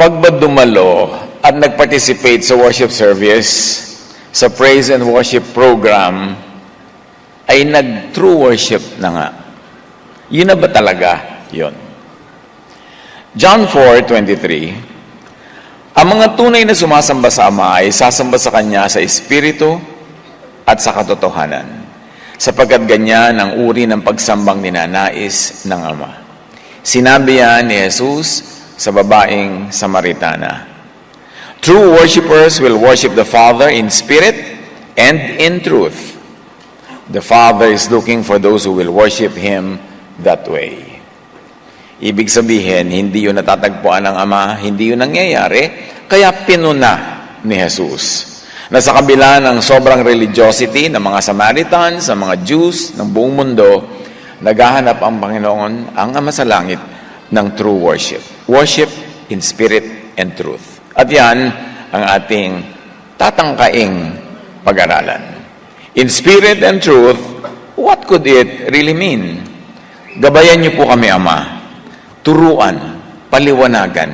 Pag ba dumalo at nag-participate sa worship service, sa praise and worship program, ay nag-true worship na nga. Yun na ba talaga? Yun. John 4:23, ang mga tunay na sumasamba sa Ama ay sasamba sa Kanya sa Espiritu at sa katotohanan, sapagkat ganyan ang uri ng pagsambang ninanais ng Ama. Sinabi yan ni Jesus sa babaeng Samaritana. True worshipers will worship the Father in spirit and in truth. The Father is looking for those who will worship Him that way. Ibig sabihin, hindi yun natatagpuan ng Ama, hindi yun nangyayari, kaya pinuna ni Jesus. Na sa kabila ng sobrang religiosity ng mga Samaritans, ng mga Jews, ng buong mundo, naghahanap ang Panginoon, ang Ama sa langit, ng true worship. Worship in spirit and truth. At yan ang ating tatangkaing pag-aralan. In spirit and truth, what could it really mean? Gabayan niyo po kami, Ama. Turuan, paliwanagan,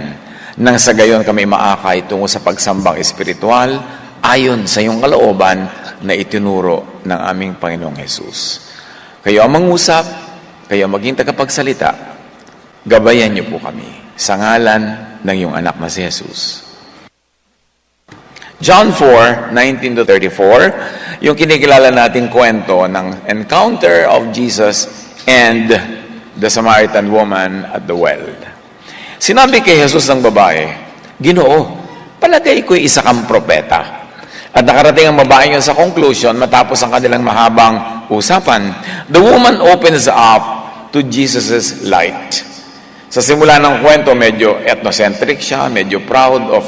nang sa gayon kami maakay tungo sa pagsambang espiritual ayon sa iyong kalooban na itinuro ng aming Panginoong Jesus. Kayo ang mangusap, kayo ang maging tagapagsalita, gabayan niyo po kami sa ngalan ng iyong anak na si Jesus. John 4:19-34, yung kinikilala nating kwento ng encounter of Jesus and the Samaritan woman at the well. Sinabi kay Jesus ng babae, Ginoo, palagay ko'y isa kang propeta. At nakarating ang babae yun sa conclusion matapos ang kanilang mahabang usapan. The woman opens up to Jesus' light. Sa simula ng kwento, medyo ethnocentric siya, medyo proud of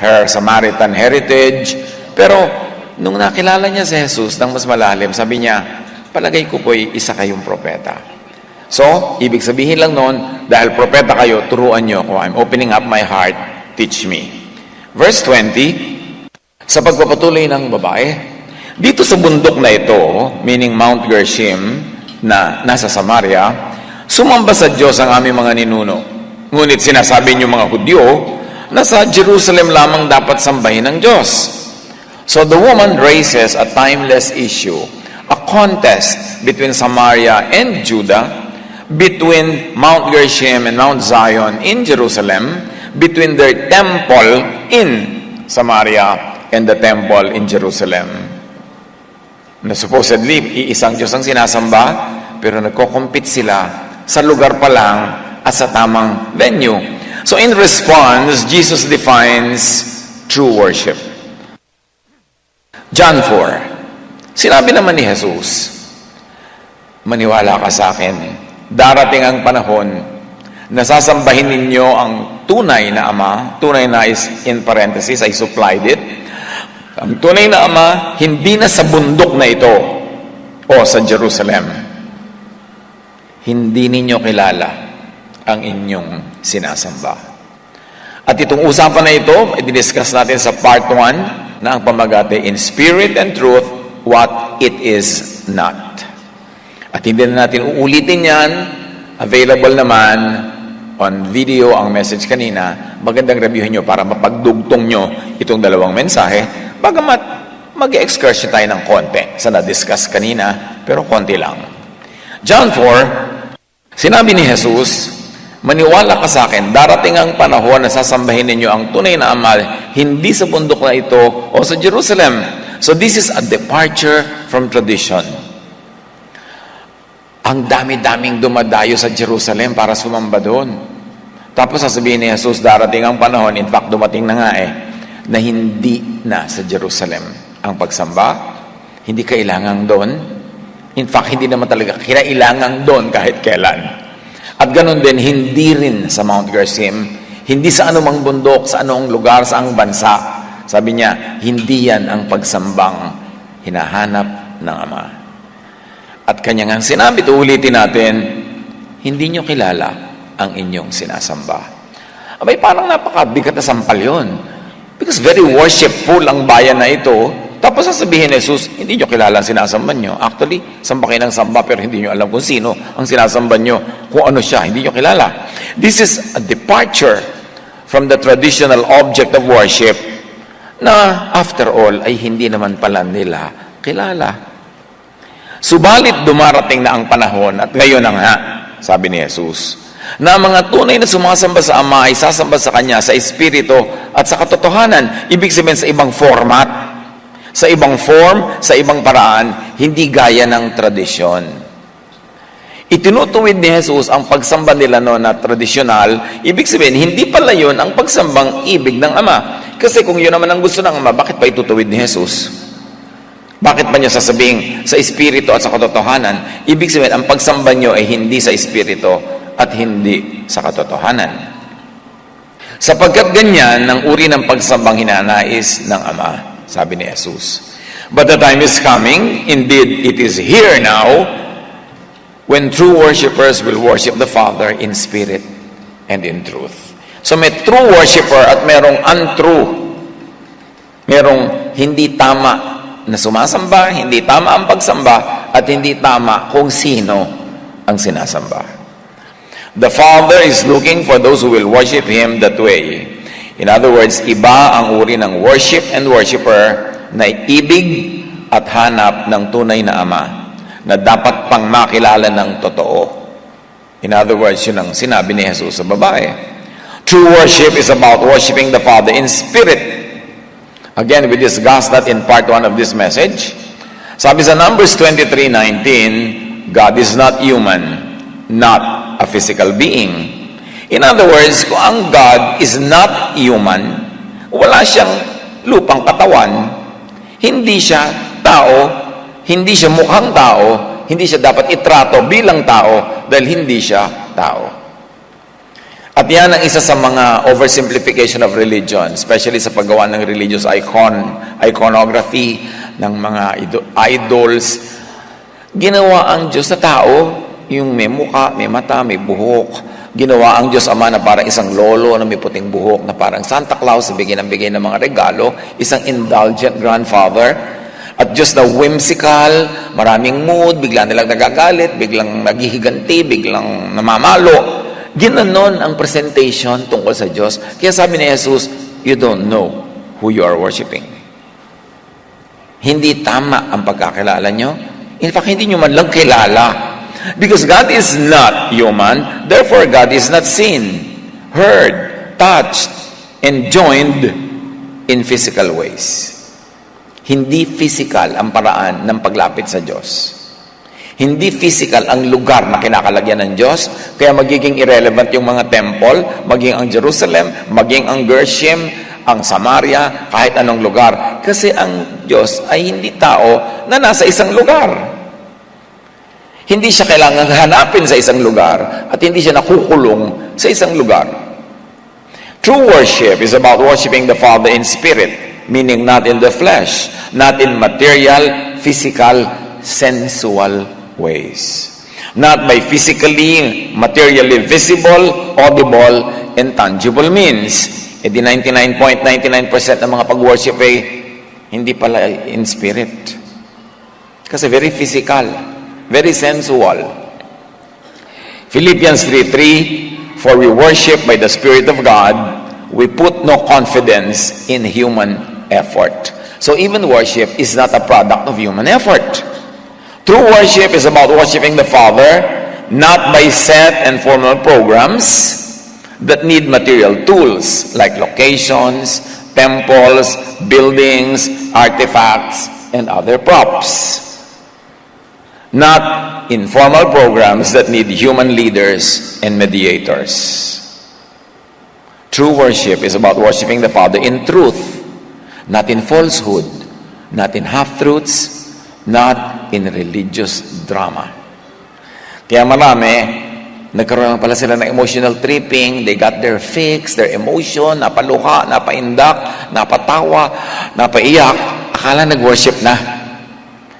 her Samaritan heritage. Pero nung nakilala niya si Jesus ng mas malalim, sabi niya, palagay ko po'y isa kayong propeta. So, ibig sabihin lang noon, dahil propeta kayo, turuan niyo ako. I'm opening up my heart, teach me. Verse 20, sa pagpapatuloy ng babae, dito sa bundok na ito, meaning Mount Gerizim, na nasa Samaria, sumamba sa Diyos ang aming mga ninuno. Ngunit sinasabi niyo mga Hudyo na sa Jerusalem lamang dapat sambahin ng Diyos. So the woman raises a timeless issue, a contest between Samaria and Judah, between Mount Gerizim and Mount Zion in Jerusalem, between their temple in Samaria and the temple in Jerusalem. Na supposedly, iisang Diyos ang sinasamba, pero nagko-compete sila sa lugar pa lang at sa tamang venue. So in response, Jesus defines true worship. John 4. Sinabi naman ni Jesus, maniwala ka sa akin, darating ang panahon na sasambahin ninyo ang tunay na Ama. Tunay na is in parenthesis, I supplied it. Ang tunay na Ama, hindi na sa bundok na ito o sa Jerusalem. Hindi ninyo kilala ang inyong sinasamba. At itong usapan na ito, i-discuss natin sa part 1 na ang pamagate, in spirit and truth, what it is not. At hindi na natin uulitin yan. Available naman on video ang message kanina. Magandang reviewin nyo para mapagdugtong nyo itong dalawang mensahe. Bagamat mag-excursion tayo ng konti sa na-discuss kanina, pero konti lang. John 4, sinabi ni Jesus, maniwala ka sa akin, darating ang panahon na sasambahin ninyo ang tunay na Ama, hindi sa bundok na ito o sa Jerusalem. So this is a departure from tradition. Ang dami-daming dumadayo sa Jerusalem para sumamba doon. Tapos sasabihin ni Jesus, darating ang panahon, in fact dumating na nga na hindi na sa Jerusalem ang pagsamba. Hindi kailangan doon. In fact, hindi naman talaga kailangan doon kahit kailan. At ganun din, hindi rin sa Mount Gerizim, hindi sa anumang bundok, sa anong lugar, sa anong bansa. Sabi niya, hindi yan ang pagsambang hinahanap ng Ama. At kanya nga sinabi, ulitin natin, hindi nyo kilala ang inyong sinasamba. Abay, parang napakabigat na sampal yun. Because very worshipful ang bayan na ito. Tapos sasabihin ni Jesus, hindi nyo kilala ang sinasamba nyo. Actually, samba kayo ng samba, pero hindi nyo alam kung sino ang sinasamba nyo. Kung ano siya, hindi nyo kilala. This is a departure from the traditional object of worship na after all ay hindi naman pala nila kilala. Subalit dumarating na ang panahon at ngayon na nga, sabi ni Jesus, na mga tunay na sumasamba sa Ama ay sasamba sa Kanya sa Espiritu at sa katotohanan. Ibig sabihin sa ibang format, sa ibang form, sa ibang paraan, hindi gaya ng tradisyon. Itinutuwid ni Jesus ang pagsamba nila noon na tradisyonal. Ibig sabihin, hindi pala yun ang pagsambang ibig ng Ama. Kasi kung yun naman ang gusto ng Ama, bakit pa itutuwid ni Jesus? Bakit ba niya sasabing sa Espiritu at sa katotohanan? Ibig sabihin, ang pagsamba niyo ay hindi sa Espiritu at hindi sa katotohanan. Sapagkat ganyan ang uri ng pagsambang hinanais ng Ama, sabi ni Jesus. But the time is coming, indeed it is here now, when true worshipers will worship the Father in spirit and in truth. So may true worshiper at merong untrue. Merong hindi tama na sumasamba, hindi tama ang pagsamba, at hindi tama kung sino ang sinasamba. The Father is looking for those who will worship Him that way. In other words, iba ang uri ng worship and worshiper na ibig at hanap ng tunay na Ama na dapat pang makilala ng totoo. In other words, yun ang sinabi ni Jesus sa babae. True worship is about worshiping the Father in spirit. Again, we discussed that in part 1 of this message. Sabi sa Numbers 23:19, God is not human, not a physical being. In other words, kung ang God is not human, wala siyang lupang katawan, hindi siya tao, hindi siya mukhang tao, hindi siya dapat itrato bilang tao dahil hindi siya tao. At yan ang isa sa mga oversimplification of religion, especially sa paggawa ng religious iconography, ng mga idols. Ginawa ang Diyos na tao, yung may muka, may mata, may buhok. Ginawa ang Diyos Ama na parang isang lolo na may puting buhok, na parang Santa Claus, bigyan ng mga regalo, isang indulgent grandfather. At Diyos na whimsical, maraming mood, bigla nilang nagagalit, biglang naghihiganti, biglang namamalo. Ginanon ang presentation tungkol sa Diyos. Kaya sabi ni Jesus, you don't know who you are worshiping. Hindi tama ang pagkakilala nyo. In fact, hindi nyo man lang kilala. Because God is not human, therefore God is not seen, heard, touched, and joined in physical ways. Hindi physical ang paraan ng paglapit sa Diyos. Hindi physical ang lugar na kinakalagyan ng Diyos, kaya magiging irrelevant yung mga temple, maging ang Jerusalem, maging ang Gershom, ang Samaria, kahit anong lugar. Kasi ang Diyos ay hindi tao na nasa isang lugar. Hindi siya kailangang hanapin sa isang lugar at hindi siya nakukulong sa isang lugar. True worship is about worshiping the Father in spirit, meaning not in the flesh, not in material, physical, sensual ways. Not by physically, materially visible, audible, and tangible means. E di 99.99% ng mga pag-worship ay hindi pala in spirit. Kasi very physical, very sensual. Philippians 3:3, for we worship by the Spirit of God, we put no confidence in human effort. So even worship is not a product of human effort. True worship is about worshiping the Father, not by set and formal programs that need material tools like locations, temples, buildings, artifacts, and other props. Not informal programs that need human leaders and mediators. True worship is about worshiping the Father in truth, not in falsehood, not in half-truths, not in religious drama. Kaya marami, nagkaroon pala sila ng emotional tripping, they got their fix, their emotion, napaluha, napaindak, napatawa, napaiyak, akala nag-worship na.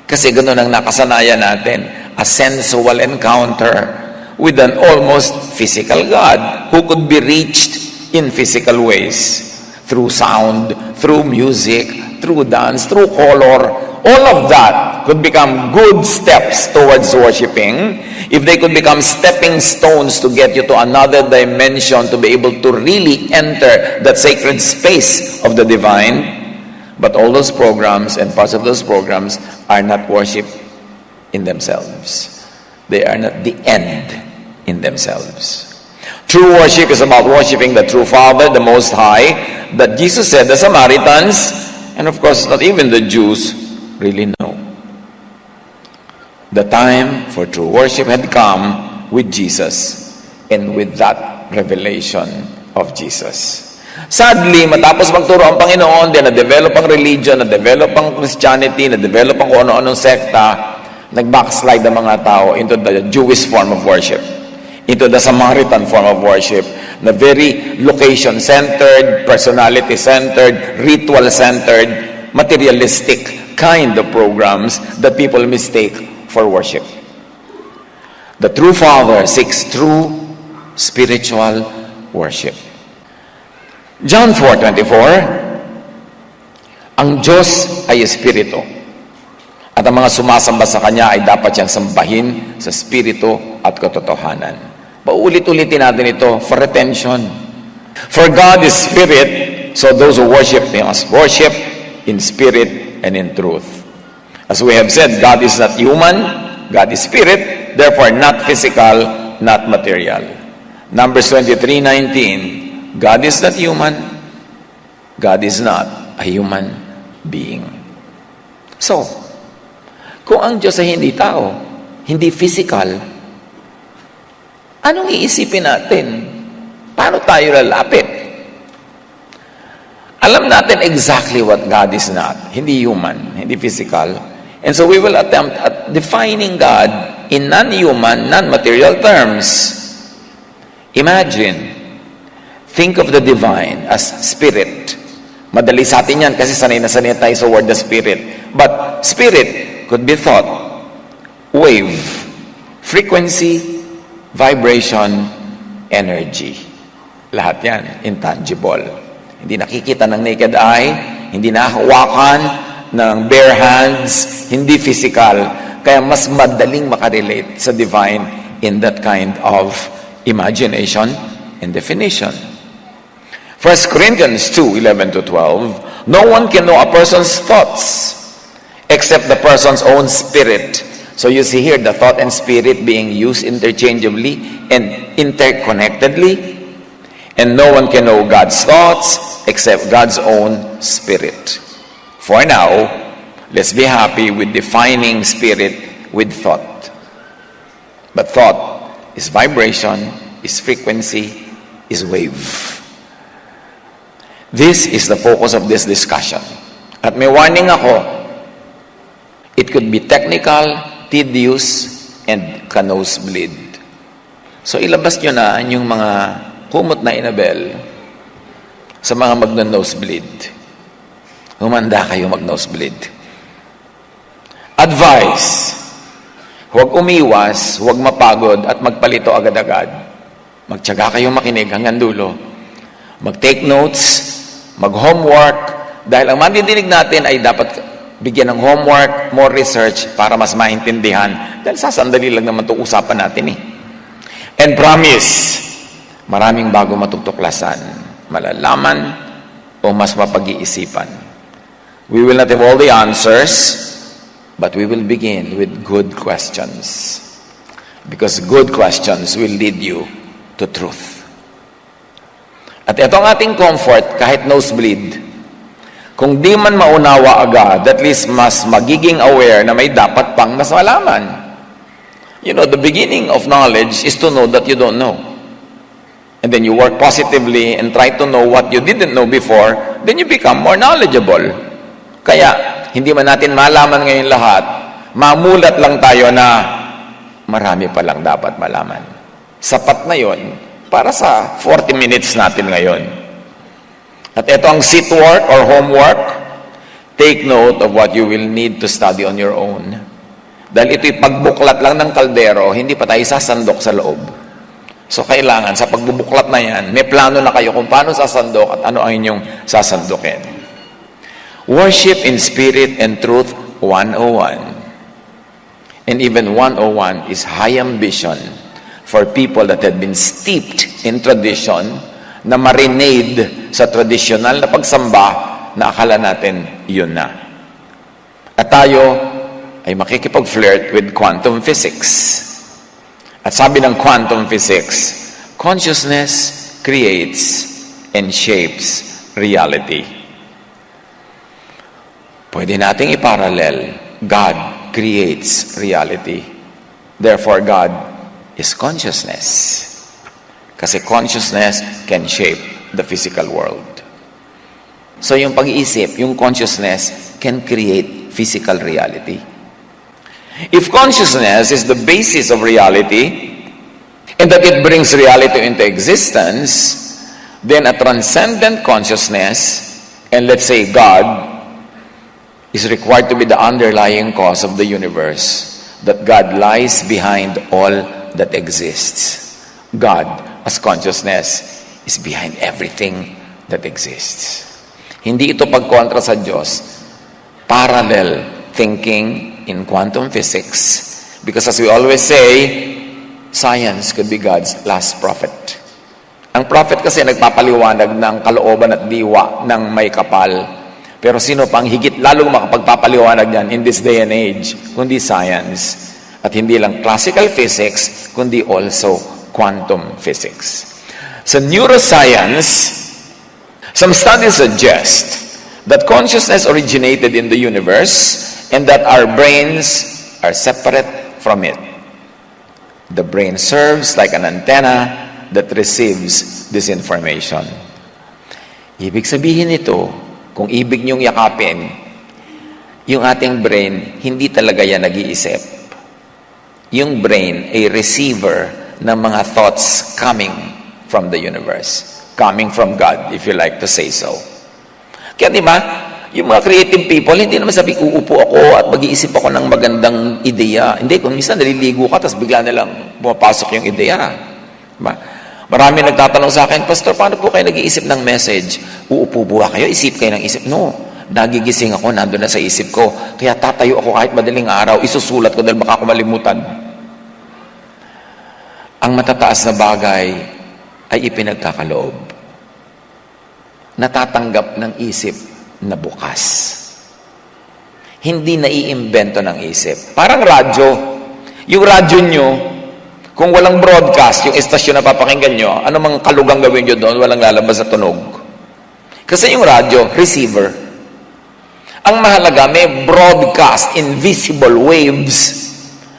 Kasi ganoon ang nakasanayan natin, a sensual encounter with an almost physical God who could be reached in physical ways, through sound, through music, through dance, through color. All of that could become good steps towards worshiping if they could become stepping stones to get you to another dimension, to be able to really enter that sacred space of the divine. But all those programs and parts of those programs are not worship in themselves. They are not the end in themselves. True worship is about worshiping the true Father, the Most High, that Jesus said the Samaritans, and of course not even the Jews, really know. The time for true worship had come with Jesus and with that revelation of Jesus. Sadly, matapos magturo ang Panginoon, din na-develop ang religion, na-develop ang Christianity, na-develop ang kung ano-anong sekta, nag-backslide ang mga tao into the Jewish form of worship, into the Samaritan form of worship, na very location-centered, personality-centered, ritual-centered, materialistic kind of programs that people mistake for worship. The true Father seeks true spiritual worship. John 4:24, ang Diyos ay Espiritu, at ang mga sumasamba sa Kanya ay dapat siyang sambahin sa Espiritu at katotohanan. Paulit-ulitin natin ito for retention. For God is Spirit, so those who worship Him must worship in spirit and in truth. As we have said, God is not human, God is Spirit, therefore not physical, not material. Numbers 23:19, God is not human, God is not a human being. So, kung ang Diyos ay hindi tao, hindi physical, anong iisipin natin? Paano tayo lalapit? Alam natin exactly what God is not. Hindi human, hindi physical. And so we will attempt at defining God in non-human, non-material terms. Imagine, think of the divine as spirit. Madali sa atin yan kasi sanay na sanay tayo sa word the spirit. But spirit could be thought, wave, frequency, vibration, energy. Lahat yan, intangible. Hindi nakikita ng naked eye, hindi nahawakan ng bare hands, hindi physical. Kaya mas madaling makarelate sa divine in that kind of imagination and definition. 1 Corinthians 2:11-12, no one can know a person's thoughts except the person's own spirit. So you see here the thought and spirit being used interchangeably and interconnectedly. And no one can know God's thoughts except God's own spirit. For now, let's be happy with defining spirit with thought. But thought is vibration, is frequency, is wave. This is the focus of this discussion. At may warning ako, it could be technical, tedious, and ka-nosebleed. So ilabas nyo na yung mga kumot na inabel sa mga magna-nosebleed. Humanda kayo mag-nosebleed. Advice, huwag umiwas, huwag mapagod at magpalito agad-agad. Magtiyaga kayo makinig hanggang dulo. Mag-take notes, mag-homework, dahil ang mandidinig natin ay dapat bigyan ng homework, more research, para mas maintindihan. Dahil sasandali lang naman itong usapan natin eh. And promise, maraming bago matutuklasan, malalaman, o mas mapag-iisipan. We will not have all the answers, but we will begin with good questions. Because good questions will lead you to truth. At ito ang ating comfort, kahit nosebleed. Kung di man maunawa agad, at least mas magiging aware na may dapat pang mas malaman. You know, the beginning of knowledge is to know that you don't know. And then you work positively and try to know what you didn't know before, then you become more knowledgeable. Kaya, hindi man natin malaman ngayon lahat, mamulat lang tayo na marami pa lang dapat malaman. Sapat na yon para sa 40 minutes natin ngayon. At ito ang sit work or homework. Take note of what you will need to study on your own. Dahil ito'y pagbuklat lang ng kaldero, hindi pa tayo sasandok sa loob. So kailangan, sa pagbubuklat na yan, may plano na kayo kung paano sasandok at ano ang inyong sasandokin. Worship in spirit and truth 101. And even 101 is high ambition for people that had been steeped in tradition, na marinade sa traditional na pagsamba, na akala natin yun na. At tayo ay makikipag-flirt with quantum physics. At sabi ng quantum physics, consciousness creates and shapes reality. Pwede nating iparallel, God creates reality. Therefore, God is consciousness. Kasi consciousness can shape the physical world. So yung pag-iisip, yung consciousness can create physical reality. If consciousness is the basis of reality, and that it brings reality into existence, then a transcendent consciousness, and let's say God, is required to be the underlying cause of the universe, that God lies behind all that exists. God, as consciousness, is behind everything that exists. Hindi ito pagkontra sa Diyos. Parallel thinking in quantum physics. Because as we always say, science could be God's last prophet. Ang prophet kasi nagpapaliwanag ng kalooban at diwa ng may kapal. Pero sino pang higit lalong makapagpapaliwanag yan in this day and age, kundi science. At hindi lang classical physics, kundi also quantum physics. Sa neuroscience, some studies suggest that consciousness originated in the universe and that our brains are separate from it. The brain serves like an antenna that receives this information. Ibig sabihin nito, kung ibig niyong yakapin, yung ating brain, hindi talaga yan nag-iisip. Yung brain ay receiver ng mga thoughts coming from the universe. Coming from God, if you like to say so. Kaya di ba, yung mga creative people, hindi naman sabi, uupo ako at mag-iisip ako ng magandang ideya. Hindi, kung minsan naliligo ka, tapos bigla na lang pumapasok yung ideya. Diba? Marami nagtatanong sa akin, Pastor, paano po kayo nag-iisip ng message? Uupo ba kayo? Isip kayo ng isip? No. Nagigising ako, nandun na sa isip ko. Kaya tatayo ako kahit madaling araw, isusulat ko dahil baka ako malimutan. Ang matataas na bagay ay ipinagkakaloob. Natatanggap ng isip na bukas. Hindi naiimbento ng isip. Parang radyo. Yung radyo nyo, kung walang broadcast, yung estasyon na papakinggan nyo, ano mang kalugang gawin nyo doon, walang lalabas na tunog. Kasi yung radyo, receiver. Ang mahalaga, may broadcast, invisible waves,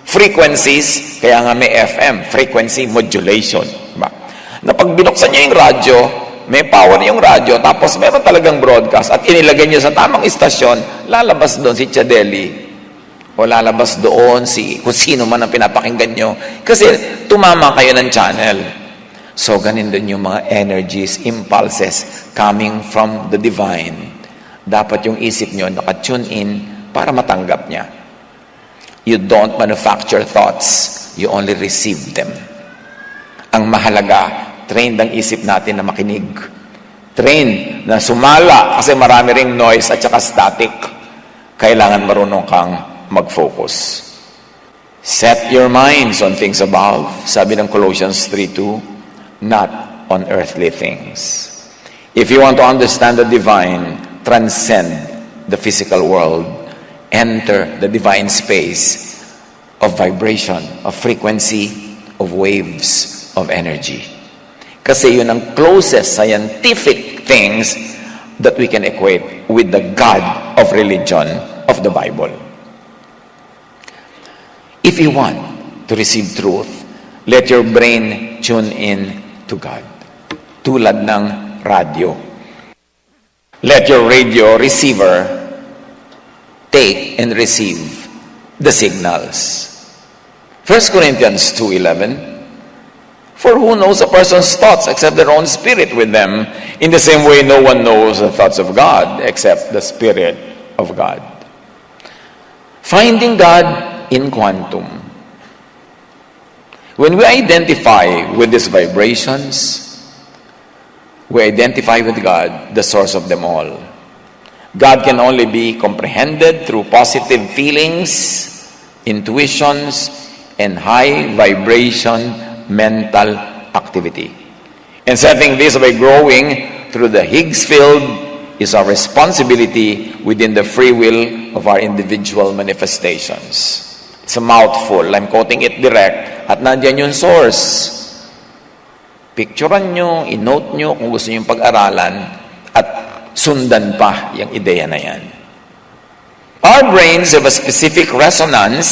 frequencies, kaya nga may FM, frequency modulation. Diba? Na pag binuksan nyo yung radyo, may power yung radyo, tapos meron talagang broadcast, at inilagay nyo sa tamang istasyon, lalabas doon si Chadeli, o lalabas doon kung sino man ang pinapakinggan nyo. Kasi tumama kayo ng channel. So, ganin din yung mga energies, impulses coming from the divine. Dapat yung isip nyo nakatune in para matanggap niya. You don't manufacture thoughts. You only receive them. Ang mahalaga, trained ang isip natin na makinig. Trained na sumala kasi marami ring noise at saka static. Kailangan marunong kang mag-focus. Set your minds on things above, sabi ng Colossians 3:2, not on earthly things. If you want to understand the divine, transcend the physical world, enter the divine space of vibration, of frequency, of waves, of energy. Kasi yun ang closest scientific things that we can equate with the God of religion of the Bible. If you want to receive truth, let your brain tune in to God. Tulad ng radyo. Let your radio receiver take and receive the signals. 1 Corinthians 2:11, for who knows a person's thoughts except their own spirit with them? In the same way, no one knows the thoughts of God except the Spirit of God. Finding God in quantum. When we identify with these vibrations, we identify with God, the source of them all. God can only be comprehended through positive feelings, intuitions, and high vibration mental activity. And setting this by growing through the Higgs field is our responsibility within the free will of our individual manifestations. It's a mouthful. I'm quoting it direct. At nandiyan yung source. Picturean nyo, i-note nyo kung gusto nyo yung pag-aralan at sundan pa yung ideya na yan. Our brains have a specific resonance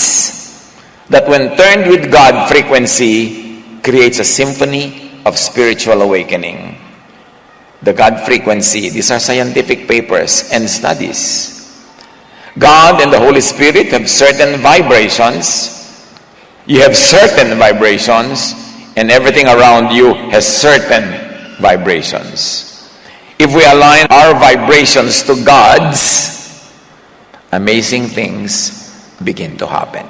that when turned with God frequency creates a symphony of spiritual awakening. The God frequency, these are scientific papers and studies. God and the Holy Spirit have certain vibrations. You have certain vibrations, and everything around you has certain vibrations. If we align our vibrations to God's, amazing things begin to happen.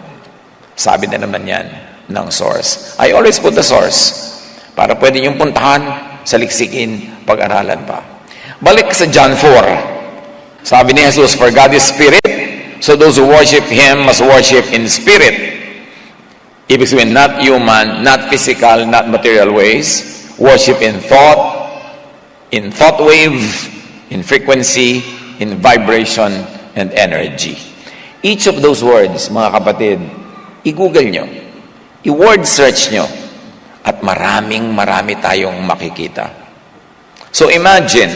Sabi na naman yan ng source. I always put the source para pwede niyong puntahan, saliksikin, pag-aralan pa. Balik sa John 4. Sabi ni Jesus, for God is spirit, so those who worship Him must worship in spirit. Ibig sabihin, not human, not physical, not material ways. Worship in thought wave, in frequency, in vibration, and energy. Each of those words, mga kapatid, i-google nyo, i-word search nyo, at marami tayong makikita. So imagine,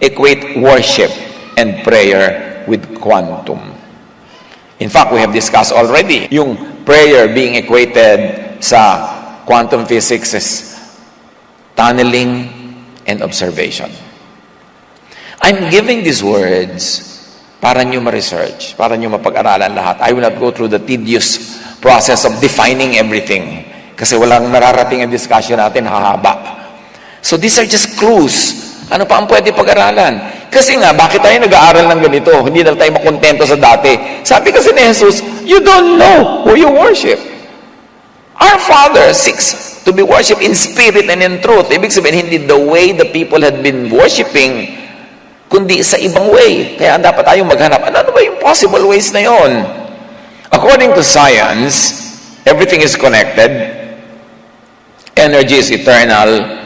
equate worship and prayer with quantum. In fact, we have discussed already yung prayer being equated sa quantum physics is tunneling and observation. I'm giving these words para nyo ma-research, para nyo mapag-aralan lahat. I will not go through the tedious process of defining everything kasi walang nararating ang discussion natin, hahaba. So these are just clues. Ano pa ang pwede pag-aralan? Kasi nga, bakit tayo nag-aaral ng ganito? Hindi na tayo makontento sa dati. Sabi kasi ni Jesus, you don't know who you worship. Our Father seeks to be worshipped in spirit and in truth. Ibig sabihin, hindi the way the people had been worshiping, kundi sa ibang way. Kaya dapat tayong maghanap. Ano ba yung possible ways na yon? According to science, everything is connected. Energy is eternal,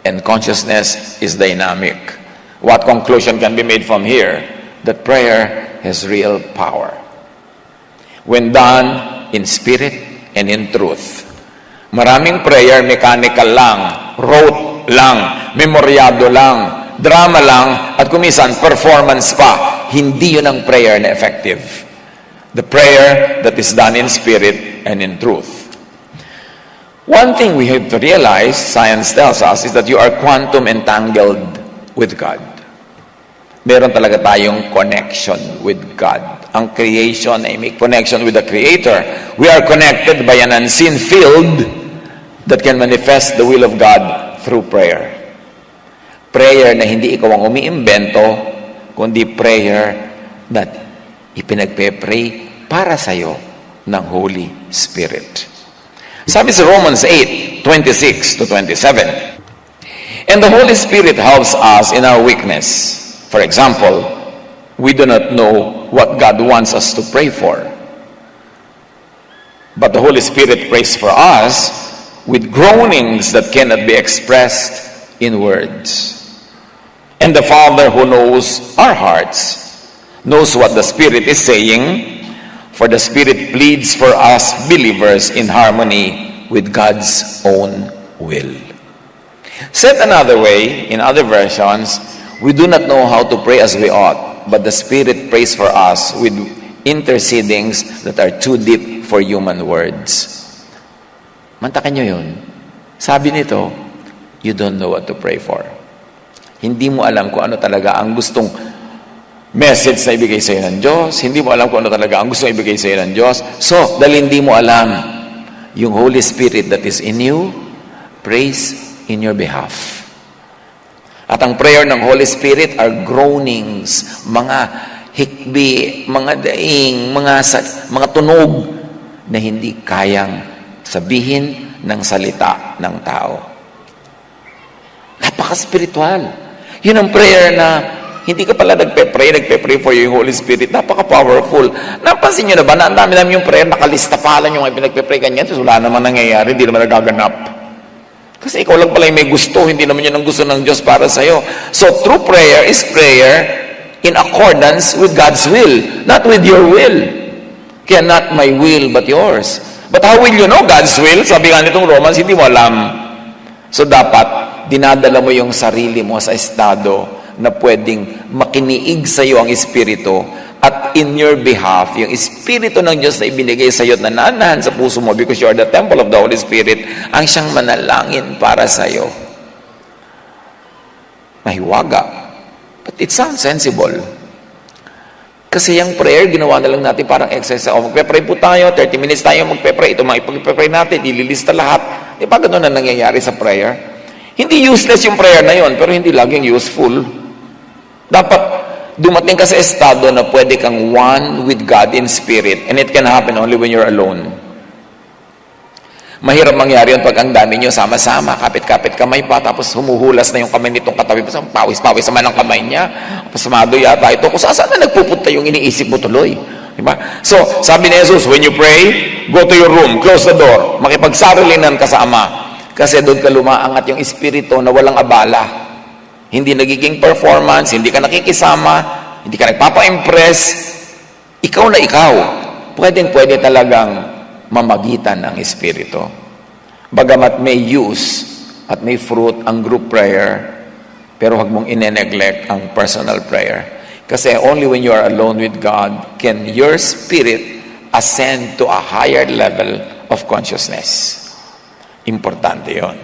and consciousness is dynamic. What conclusion can be made from here? That prayer has real power. When done in spirit and in truth. Maraming prayer, mechanical lang, rote lang, memoryado lang, drama lang, at kumisan, performance pa. Hindi yun ang prayer na effective. The prayer that is done in spirit and in truth. One thing we have to realize, science tells us, is that you are quantum entangled with God. Meron talaga tayong connection with God. Ang creation ay may connection with the Creator. We are connected by an unseen field that can manifest the will of God through prayer. Prayer na hindi ikaw ang umiimbento, kundi prayer that ipinagpe-pray para sa'yo ng Holy Spirit. Sabi sa Romans 8:26 to 27, and the Holy Spirit helps us in our weakness. For example, we do not know what God wants us to pray for. But the Holy Spirit prays for us with groanings that cannot be expressed in words. And the Father who knows our hearts knows what the Spirit is saying, for the Spirit pleads for us believers in harmony with God's own will. Said another way, in other versions, we do not know how to pray as we ought, but the Spirit prays for us with intercedings that are too deep for human words. Mantakan nyo yun. Sabi nito, you don't know what to pray for. Hindi mo alam kung ano talaga ang gustong message na ibigay sa'yo ng Diyos. Hindi mo alam kung ano talaga ang gustong ibigay sa'yo ng Diyos. So, dahil hindi mo alam, yung Holy Spirit that is in you, prays in your behalf. At ang prayer ng Holy Spirit are groanings, mga hikbi, mga daing, mga tunog na hindi kayang sabihin ng salita ng tao. Napaka-spiritual. Yun ang prayer na hindi ka pala nagpe-pray for your Holy Spirit. Napaka-powerful. Napansin nyo na ba na ang dami-dami yung prayer, nakalista pa lang yung pinagpe-pray ganyan, tapos wala naman nangyayari, hindi naman nagaganap. Kasi ikaw lang pala yung may gusto, hindi naman yun ang gusto ng Diyos para sa'yo. So, true prayer is prayer in accordance with God's will, not with your will. Kaya not my will, but yours. But how will you know God's will? Sabi nga nitong Romans, hindi mo alam. So, dapat, dinadala mo yung sarili mo sa estado na pwedeng makiniig sa iyo ang Espiritu at in your behalf, yung Espiritu ng Diyos na ibinigay sa iyo at nananahan sa puso mo because you are the temple of the Holy Spirit, ang siyang manalangin para sa iyo. Mahiwaga. But it sounds sensible. Kasi yung prayer, ginawa na lang natin parang exercise. O, magpe-pray po tayo, 30 minutes tayo magpe-pray. Ito mga ipag-pray natin, ililista lahat. Di ba ganun na nangyayari sa prayer? Hindi useless yung prayer na yon, pero hindi laging useful. Dapat dumating ka sa estado na pwede kang one with God in spirit, and it can happen only when you're alone. Mahirap mangyari yun pag ang dami nyo sama-sama, kapit-kapit kamay pa, tapos humuhulas na yung kamay nitong katabi, pawis-pawis naman ang kamay niya, pasamado yata ito, kung saan na nagpupunta yung iniisip mo tuloy. Diba? So, sabi ni Jesus, when you pray, go to your room, close the door, makipagsarilinan ka sa Ama, kasi doon ka lumaangat yung espiritu na walang abala. Hindi nagiging performance, hindi ka nakikisama, hindi ka nagpapa-impress, ikaw na ikaw. Pwedeng-pwede talagang mamagitan ng Espiritu. Bagamat may use at may fruit ang group prayer, pero huwag mong ine-neglect ang personal prayer. Kasi only when you are alone with God can your spirit ascend to a higher level of consciousness. Importante yon.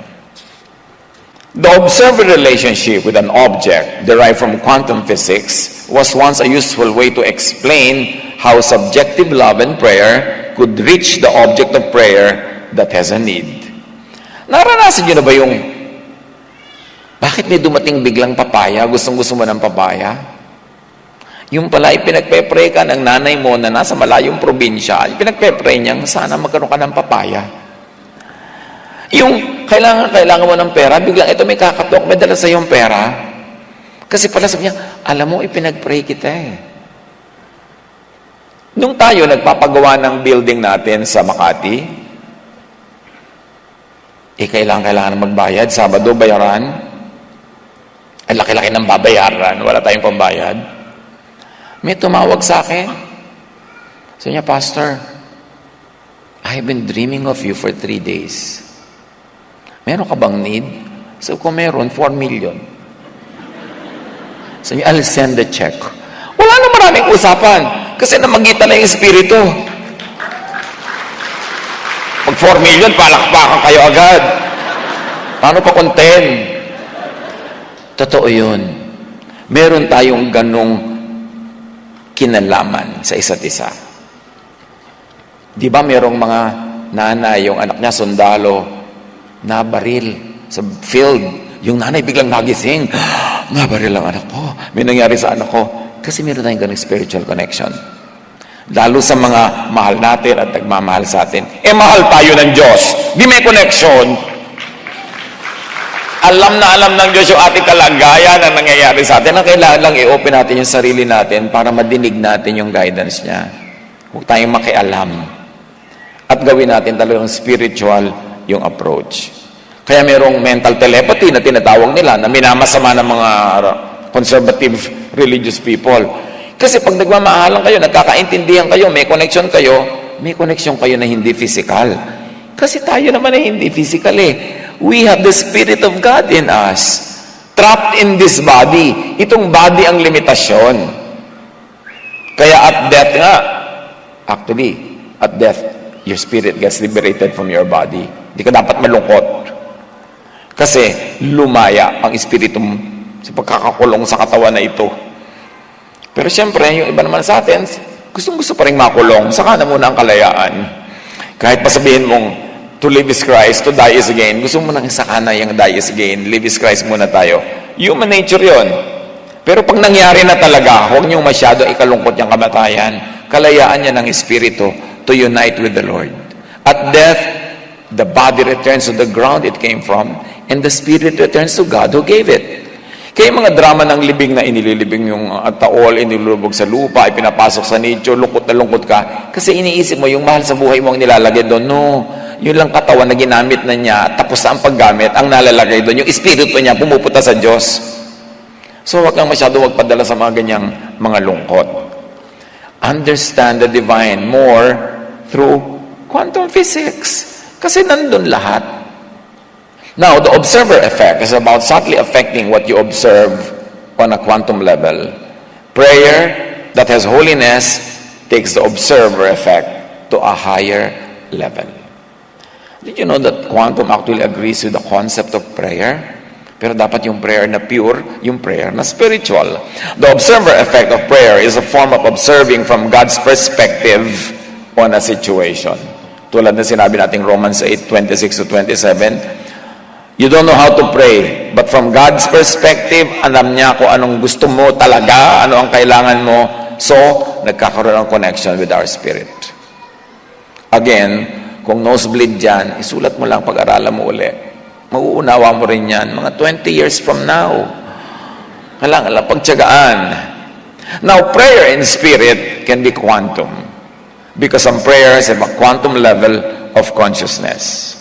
The observer relationship with an object derived from quantum physics was once a useful way to explain how subjective love and prayer could reach the object of prayer that has a need. Naranasan niyo na ba yung bakit may dumating biglang papaya? Gustong-gusto mo ng papaya? Yung pala ipinagpe-pray ka ng nanay mo na nasa malayong probinsya, ipinagpe-pray niyang sana magkaroon ka ng papaya. Yung kailangan mo ng pera, biglang ito may kakatok, may dala sa iyong pera. Kasi pala sabi niya, alam mo, ipinag-pray kita eh. Nung tayo nagpapagawa ng building natin sa Makati, kailangan magbayad, Sabado bayaran, ay laki-laki ng babayaran, wala tayong pambayad. May tumawag sa akin. Sabi niya, Pastor, I've been dreaming of you for 3 days. Meron ka bang need? So, kung meron, 4 million. So, I'll send the check. Wala na maraming usapan. Kasi namagitan na yung Espiritu. Pag 4 million, palakpakan kayo agad. Paano pa kung 10? Totoo yun. Meron tayong ganong kinalaman sa isa't isa. Di ba merong mga nanay, yung anak niya, sundalo, nabaril sa field. Yung nanay biglang nagising. Nabaril ang anak ko. May nangyari sa anak ko. Kasi meron tayong ganung spiritual connection. Lalo sa mga mahal natin at nagmamahal sa atin. Mahal tayo ng Diyos. Di may connection. Alam na alam ng Diyos yung ating kalagayan ang nangyayari sa atin. Ang kailangan lang i-open natin yung sarili natin para madinig natin yung guidance niya. Huwag tayong makialam. At gawin natin talagang spiritual yung approach. Kaya mayroong mental telepathy na tinatawag nila na minamasama ng mga conservative religious people. Kasi pag nagmamahalan kayo, nagkakaintindihan kayo, may connection kayo na hindi physical. Kasi tayo naman ay hindi physical eh. We have the Spirit of God in us. Trapped in this body. Itong body ang limitasyon. Kaya at death nga, actually, at death, your spirit gets liberated from your body. Hindi ka dapat malungkot. Kasi lumaya ang espiritu sa pagkakakulong sa katawan na ito. Pero siyempre, yung iba naman sa atin, gustong-gusto pa rin makulong. Saka na muna ang kalayaan. Kahit pa sabihin mong, to live is Christ, to die is gain. Gusto mo nang saka na yung die is gain. Live is Christ muna tayo. Human nature yon. Pero pag nangyari na talaga, huwag niyong masyado ikalungkot yung kamatayan. Kalayaan niya ng espiritu to unite with the Lord. At death, the body returns to the ground it came from, and the spirit returns to God who gave it. Kaya mga drama ng libing na inililibing yung taol, inilulubog sa lupa, ipinapasok sa nicho, lungkot na lungkot ka. Kasi iniisip mo, yung mahal sa buhay mo ang nilalagay doon. No, yun lang katawan na ginamit na niya, tapos sa ang paggamit, ang nalalagay doon, yung espiritu niya pumupunta sa Diyos. So wag kang masyado magpadala sa mga ganyang mga lungkot. Understand the divine more through quantum physics. Kasi nandun lahat. Now, the observer effect is about subtly affecting what you observe on a quantum level. Prayer that has holiness takes the observer effect to a higher level. Did you know that quantum actually agrees with the concept of prayer? Pero dapat yung prayer na pure, yung prayer na spiritual. The observer effect of prayer is a form of observing from God's perspective on a situation. Tulad na sinabi nating Romans 8:26 to 27, you don't know how to pray, but from God's perspective, alam niya kung anong gusto mo talaga, ano ang kailangan mo. So, nagkakaroon ng connection with our spirit. Again, kung nosebleed dyan, isulat mo lang, pag-aralan mo uli. Mauunawa mo rin yan, mga 20 years from now. Kailangan lang pagtiyagaan. Now, prayer in spirit can be quantum, because some prayers have a quantum level of consciousness.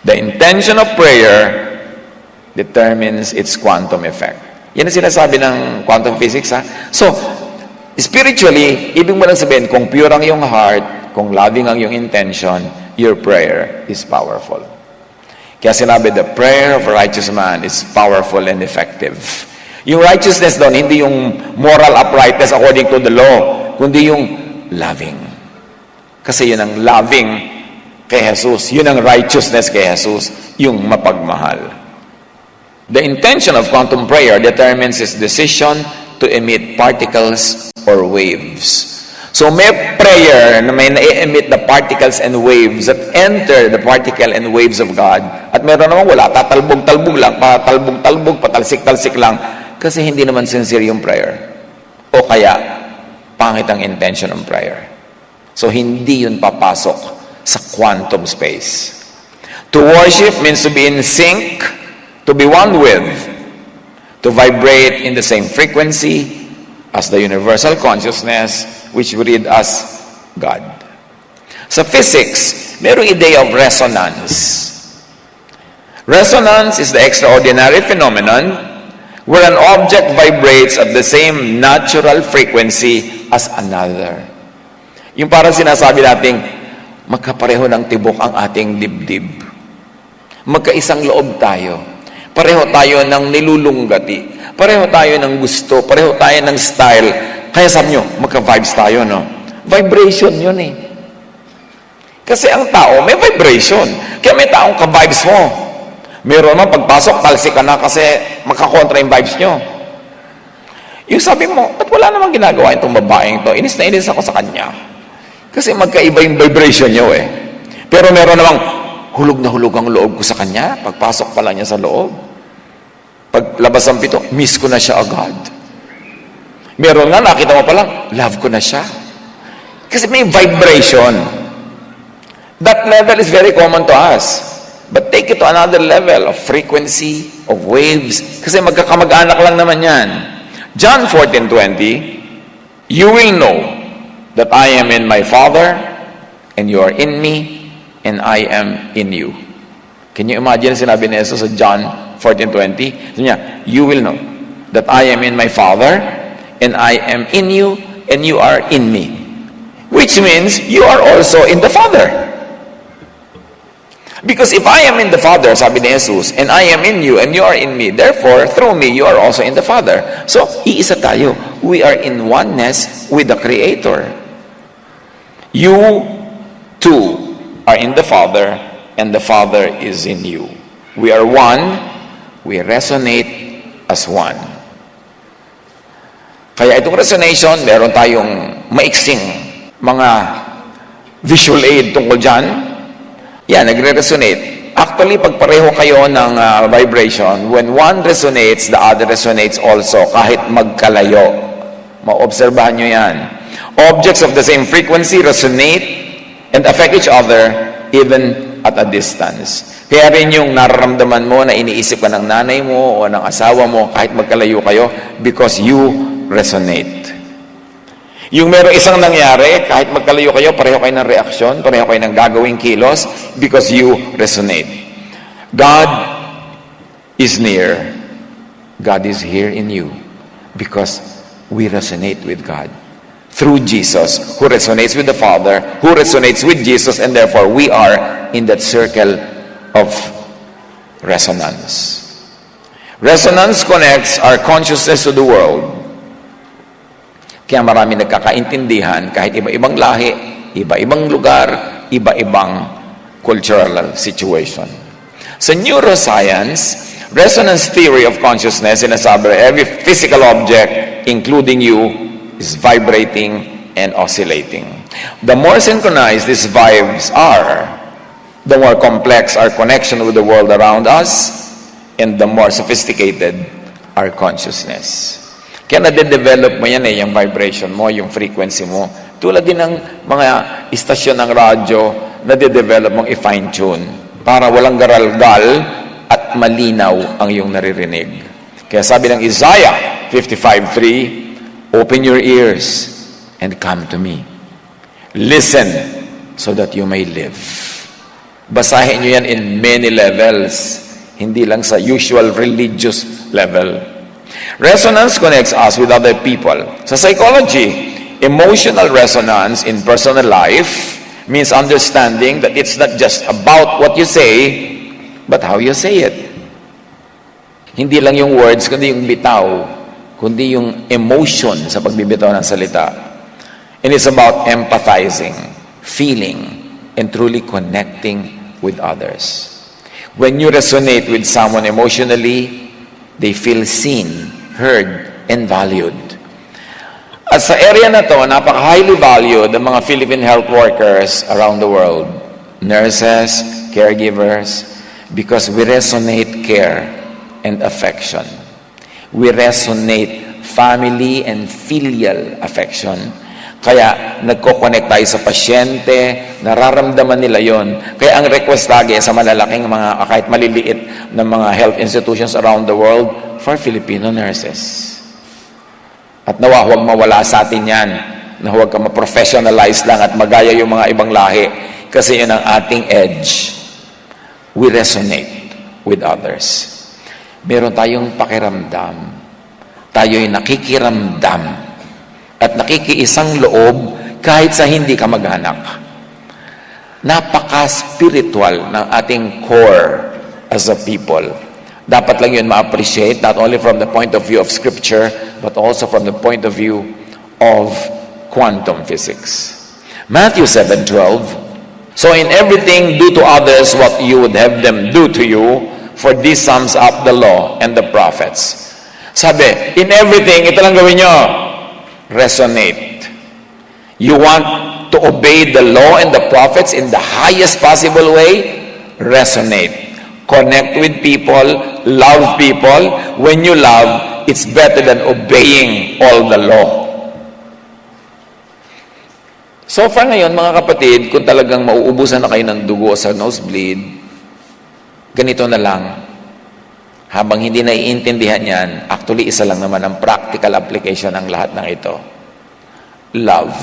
The intention of prayer determines its quantum effect. Yan ang sinasabi ng quantum physics, ha? So, spiritually, ibig mo lang sabihin, kung pure ang iyong heart, kung loving ang iyong intention, your prayer is powerful. Kaya sinabi, the prayer of a righteous man is powerful and effective. Yung righteousness doon, hindi yung moral uprightness according to the law, kundi yung loving. Kasi yun ang loving kay Jesus, yun ang righteousness kay Jesus, yung mapagmahal. The intention of quantum prayer determines its decision to emit particles or waves. So may prayer na may na-emit the particles and waves that enter the particle and waves of God. At meron naman wala, tatalbog-talbog lang, patalbog-talbog, patalsik-talsik lang, kasi hindi naman sincere yung prayer. O kaya, pangit ang intention ng prayer. So hindi yun papasok sa quantum space. To worship means to be in sync, to be one with, to vibrate in the same frequency as the universal consciousness which we read as God. Sa physics, mayroong idea of resonance. Resonance is the extraordinary phenomenon where an object vibrates at the same natural frequency as another. Yung parang sinasabi nating, magkapareho ng tibok ang ating dibdib. Magkaisang loob tayo. Pareho tayo ng nilulunggati. Pareho tayo ng gusto. Pareho tayo ng style. Kaya sabi nyo, magka-vibes tayo, no? Vibration yun eh. Kasi ang tao, may vibration. Kaya may taong ka-vibes mo. Meron man, pagpasok, talsik ka na kasi makakontra yung vibes nyo. Yung sabi mo, ba't wala namang ginagawa itong babaeng to? Inis na inis ako sa kanya. Kasi magkaiba yung vibration nyo eh. Pero meron namang hulog na hulog ang loob ko sa kanya. Pagpasok pa lang niya sa loob. Paglabas ng pito, miss ko na siya agad. Meron nga, nakita mo pa lang, love ko na siya. Kasi may vibration. That level is very common to us. But take it to another level of frequency, of waves. Kasi magkakamag-anak lang naman yan. John 14:20, you will know that I am in my Father, and you are in me, and I am in you. Can you imagine sinabi ni Jesus sa John 14:20? Sabi niya, you will know that I am in my Father, and I am in you, and you are in me. Which means, you are also in the Father. Because if I am in the Father, sabi ni Jesus, and I am in you, and you are in me, therefore, through me, you are also in the Father. So, iisa tayo. We are in oneness with the Creator. You, too, are in the Father, and the Father is in you. We are one. We resonate as one. Kaya itong resonation, meron tayong maiksing mga visual aid tungkol dyan. Yan, nagre-resonate. Actually, pag pareho kayo ng vibration, when one resonates, the other resonates also, kahit magkalayo. Maobserbahan nyo yan. Objects of the same frequency resonate and affect each other even at a distance. Kaya rin yung nararamdaman mo na iniisip ka ng nanay mo o ng asawa mo kahit magkalayo kayo because you resonate. Yung meron isang nangyari, kahit magkalayo kayo, pareho kayo ng reaksyon, pareho kayo ng gagawing kilos because you resonate. God is near. God is here in you because we resonate with God. Through Jesus, who resonates with the Father, who resonates with Jesus, and therefore we are in that circle of resonance. Resonance connects our consciousness to the world. Kaya marami nagkakaintindihan kahit iba-ibang lahi, iba-ibang lugar, iba-ibang cultural situation. Sa neuroscience, resonance theory of consciousness sinasabi every physical object, including you, is vibrating and oscillating. The more synchronized these vibes are, the more complex our connection with the world around us, and the more sophisticated our consciousness. Kaya nade-develop mo yan yung vibration mo, yung frequency mo. Tulad din ng mga istasyon ng radyo, nade-develop mong i-fine-tune para walang garalgal at malinaw ang iyong naririnig. Kaya sabi ng Isaiah 55:3, open your ears and come to me. Listen so that you may live. Basahin nyo yan in many levels, hindi lang sa usual religious level. Resonance connects us with other people. Sa psychology, emotional resonance in personal life means understanding that it's not just about what you say, but how you say it. Hindi lang yung words, kundi yung bitaw, kundi yung emotion sa pagbibitaw ng salita. And it's about empathizing, feeling, and truly connecting with others. When you resonate with someone emotionally, they feel seen, heard, and valued. At sa area na to, napaka-highly valued ang mga Philippine health workers around the world, nurses, caregivers, because we resonate care and affection. We resonate family and filial affection. Kaya nagko-connect tayo sa pasyente, nararamdaman nila yon. Kaya ang request lagi sa malalaking mga, kahit maliliit na mga health institutions around the world, for Filipino nurses. At nawa, huwag mawala sa atin yan, na huwag ka ma-professionalize lang at magaya yung mga ibang lahi. Kasi yun ang ating edge. We resonate with others. Meron tayong pakiramdam. Tayo'y nakikiramdam at nakikiisang loob kahit sa hindi ka mag-anak. Napaka-spiritual ng ating core as a people. Dapat lang yun ma-appreciate, not only from the point of view of Scripture, but also from the point of view of quantum physics. Matthew 7:12, so in everything, do to others what you would have them do to you, for this sums up the law and the prophets. Sabi, in everything, ito lang gawin nyo. Resonate. You want to obey the law and the prophets in the highest possible way? Resonate. Connect with people, love people. When you love, it's better than obeying all the law. So far ngayon, mga kapatid, kung talagang mauubusan na kayo ng dugo sa nosebleed, ganito na lang. Habang hindi naiintindihan yan, actually isa lang naman ang practical application ng lahat ng ito. Love.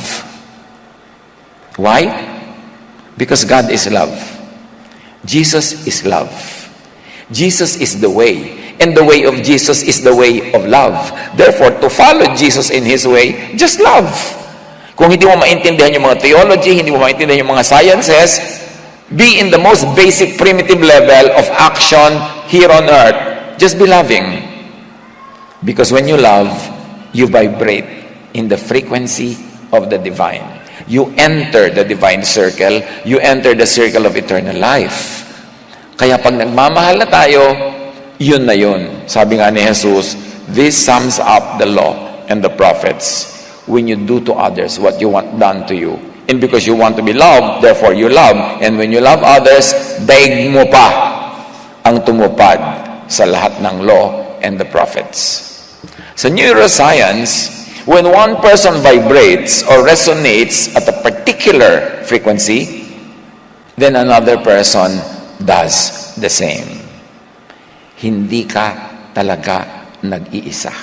Why? Because God is love. Jesus is love. Jesus is the way. And the way of Jesus is the way of love. Therefore, to follow Jesus in His way, just love. Kung hindi mo maintindihan yung mga theology, hindi mo maintindihan yung mga sciences, be in the most basic primitive level of action here on earth. Just be loving. Because when you love, you vibrate in the frequency of the divine. You enter the divine circle. You enter the circle of eternal life. Kaya pag nagmamahal na tayo, yun na yun. Sabi nga ni Jesus, this sums up the law and the prophets. When you do to others what you want done to you. And because you want to be loved, therefore you love. And when you love others, daig mo pa ang tumupad sa lahat ng law and the prophets. Sa neuroscience, when one person vibrates or resonates at a particular frequency, then another person does the same. Hindi ka talaga nag-iisa.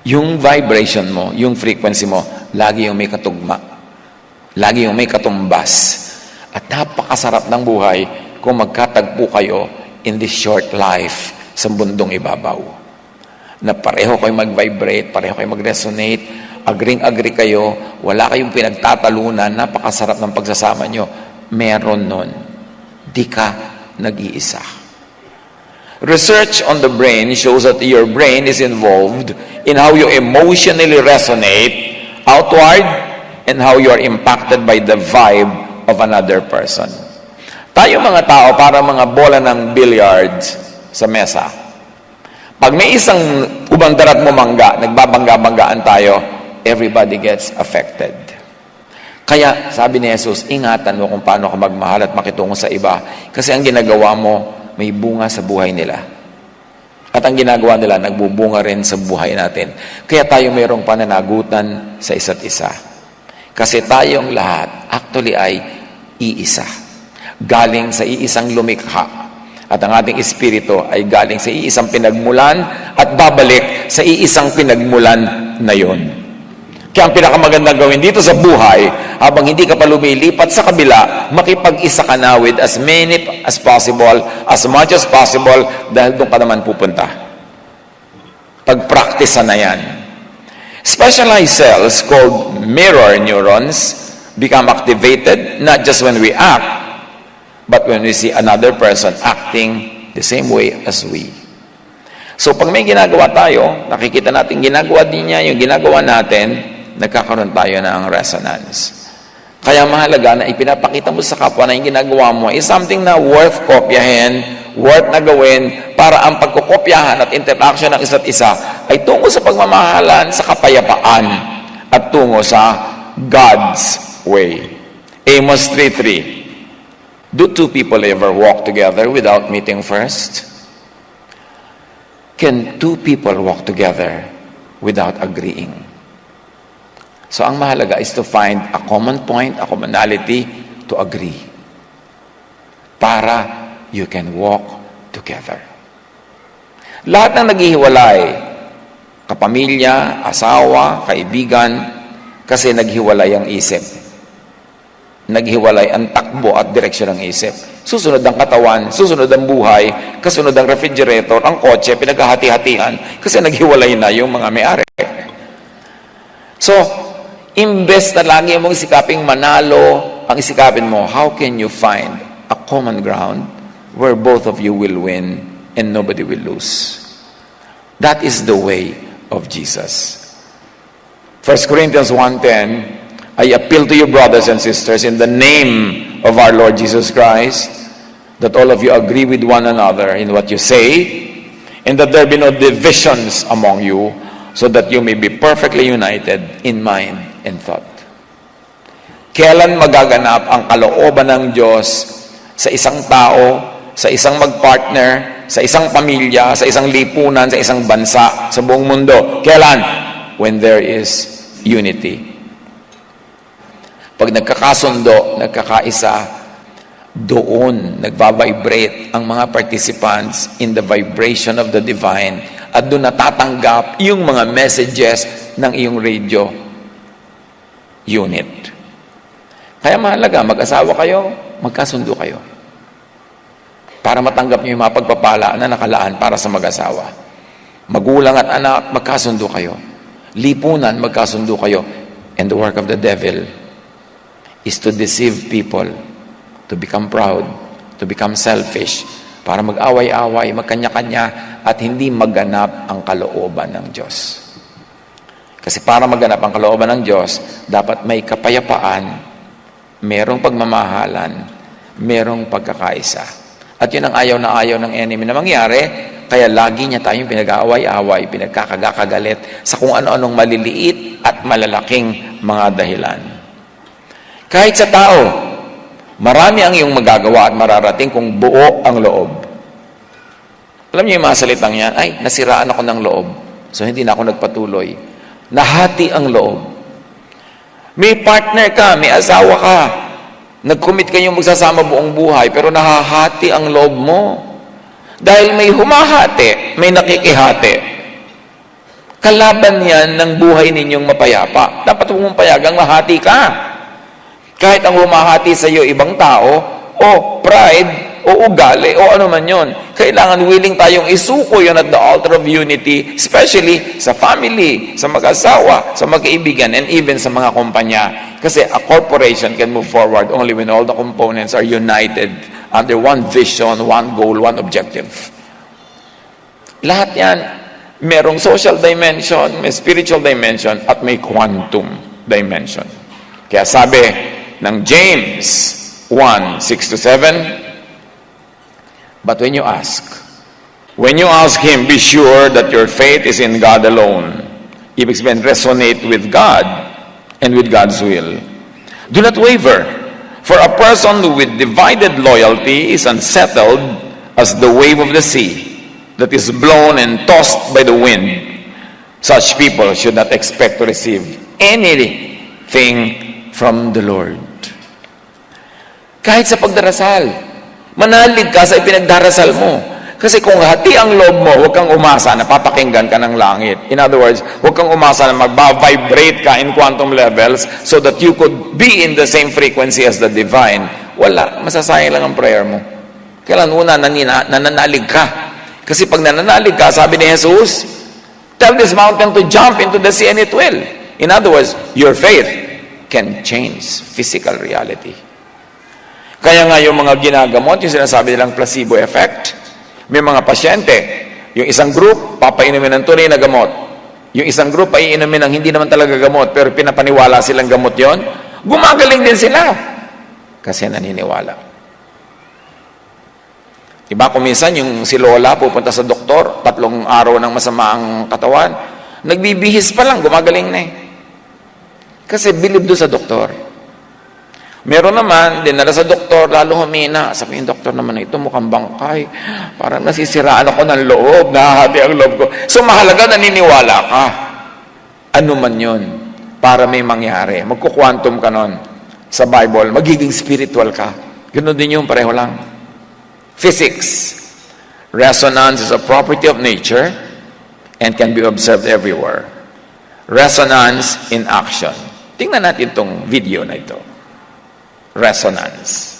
Yung vibration mo, yung frequency mo, lagi yung may katugma. Lagi yung may katumbas. At napakasarap ng buhay kung magkatagpo kayo in this short life sa mundong ibabaw. Na pareho kayo mag-vibrate, pareho kayo mag-resonate, agring-agree kayo, wala kayong pinagtatalunan, napakasarap ng pagsasama nyo. Meron nun. Di ka nag-iisa. Research on the brain shows that your brain is involved in how you emotionally resonate outward and how you are impacted by the vibe of another person. Tayo mga tao, para mga bola ng billiards sa mesa. Pag may isang umandarat mo mangga, nagbabangga-banggaan tayo, everybody gets affected. Kaya, sabi ni Jesus, ingatan mo kung paano ka magmahal at makitungo sa iba. Kasi ang ginagawa mo, may bunga sa buhay nila. At ang ginagawa nila, nagbubunga rin sa buhay natin. Kaya tayo mayroong pananagutan sa isa't isa. Kasi tayong lahat, actually ay iisa. Galing sa iisang lumikha. At ang ating espiritu ay galing sa iisang pinagmulan at babalik sa iisang pinagmulan na yon. Kaya ang pinakamagandang gawin dito sa buhay, habang hindi ka pa lumilipat sa kabila, makipag-isa ka na with as many as possible, as much as possible, dahil doon ka naman pupunta. Pag-practice na yan. Specialized cells called mirror neurons become activated not just when we act, but when we see another person acting the same way as we. So pag may ginagawa tayo, nakikita natin ginagawa din niya yung ginagawa natin, nagkakaroon tayo ng resonance. Kaya mahalaga na ipinapakita mo sa kapwa na yung ginagawa mo is something na worth kopyahin, worth na gawin, para ang pagkukopyahan at interaction ng isa't isa ay tungo sa pagmamahalan, sa kapayapaan, at tungo sa God's way. Amos 3:3. Do two people ever walk together without meeting first? Can two people walk together without agreeing? So ang mahalaga is to find a common point, a commonality to agree. Para you can walk together. Lahat ng naghihiwalay, kapamilya, asawa, kaibigan, kasi naghiwalay ang isip. Naghiwalay ang takbo at direksyon ng isip. Susunod ang katawan, susunod ang buhay, kasunod ang refrigerator, ang kotse, pinaghahati-hatihan, kasi naghiwalay na yung mga may-ari. So, imbes na lagi mong isikaping manalo, ang isikapin mo, how can you find a common ground where both of you will win and nobody will lose? That is the way of Jesus. 1 Corinthians 1:10, I appeal to you, brothers and sisters, in the name of our Lord Jesus Christ, that all of you agree with one another in what you say, and that there be no divisions among you, so that you may be perfectly united in mind and thought. Kailan magaganap ang kalooban ng Diyos sa isang tao, sa isang magpartner, sa isang pamilya, sa isang lipunan, sa isang bansa, sa buong mundo? Kailan? When there is unity. Pag nagkakasundo, nagkakaisa, doon nagva-vibrate ang mga participants in the vibration of the divine, at doon natatanggap yung mga messages ng iyong radio unit. Kaya mahalaga, mag-asawa kayo, magkasundo kayo. Para matanggap niyo yung mga pagpapala na nakalaan para sa mag-asawa. Magulang at anak, magkasundo kayo. Lipunan, magkasundo kayo. And the work of the devil is to deceive people, to become proud, to become selfish, para mag-away-away, magkanya-kanya, at hindi maganap ang kalooban ng Diyos. Kasi para maganap ang kalooban ng Diyos, dapat may kapayapaan, merong pagmamahalan, merong pagkakaisa. At yun ang ayaw na ayaw ng enemy na mangyari, kaya lagi niya tayong pinag-aaway-away, pinagkakagagalit sa kung ano-anong maliliit at malalaking mga dahilan. Kahit sa tao, marami ang iyong magagawa at mararating kung buo ang loob. Alam niyo yung mga salitang yan, ay, nasiraan ako ng loob, so hindi na ako nagpatuloy. Nahati ang loob. May partner ka, may asawa ka, Nag-commit kayong magsasama buong buhay, pero nahahati ang loob mo. Dahil may humahati, may nakikihati. Kalaban yan ng buhay ninyong mapayapa. Dapat huwag mong payagang mahati ka. Kahit ang humahati sa iyo ibang tao, o pride, o ugali, o ano man yon. Kailangan willing tayong isuko yun at the altar of unity, especially sa family, sa mag-asawa, sa magkaibigan, and even sa mga kumpanya. Kasi a corporation can move forward only when all the components are united under one vision, one goal, one objective. Lahat yan, merong social dimension, may spiritual dimension, at may quantum dimension. Kaya sabi ng James 1:6-7, but when you ask Him, be sure that your faith is in God alone. Ibig sabihin, resonate with God and with God's will. Do not waver, for a person with divided loyalty is unsettled as the wave of the sea that is blown and tossed by the wind. Such people should not expect to receive anything from the Lord. Kahit sa pagdarasal, manalig ka sa ipinagdarasal mo. Kasi kung hati ang loob mo, huwag kang umasa na papakinggan ka ng langit. In other words, huwag kang umasa na magba-vibrate ka in quantum levels so that you could be in the same frequency as the divine. Wala. Masasayang lang ang prayer mo. Kailan una, nananalig ka. Kasi pag nananalig ka, sabi ni Jesus, tell this mountain to jump into the sea and it will. In other words, your faith can change physical reality. Kaya nga yung mga ginagamot, yung sinasabi nilang placebo effect, may mga pasyente, yung isang group, papainumin ng tunay na gamot. Yung isang group, ay inumin ng hindi naman talaga gamot, pero pinapaniwala silang gamot yon, gumagaling din sila. Kasi naniniwala. Diba, kung minsan, yung si Lola pupunta sa doktor, 3 araw ng masama ang katawan, nagbibihis pa lang, gumagaling na eh. Kasi believe doon sa doktor. Meron naman, dinala sa doktor, lalo humina. Sabi yung doktor naman na ito, mukhang bangkay. Parang nasisiraan ako ng loob, nahahati ang loob ko. So mahalaga, naniniwala ka. Ano man yun, para may mangyari. Magkukwantum ka nun sa Bible, magiging spiritual ka. Ganun din yung pareho lang. Physics. Resonance is a property of nature and can be observed everywhere. Resonance in action. Tingnan natin itong video na ito. Resonance.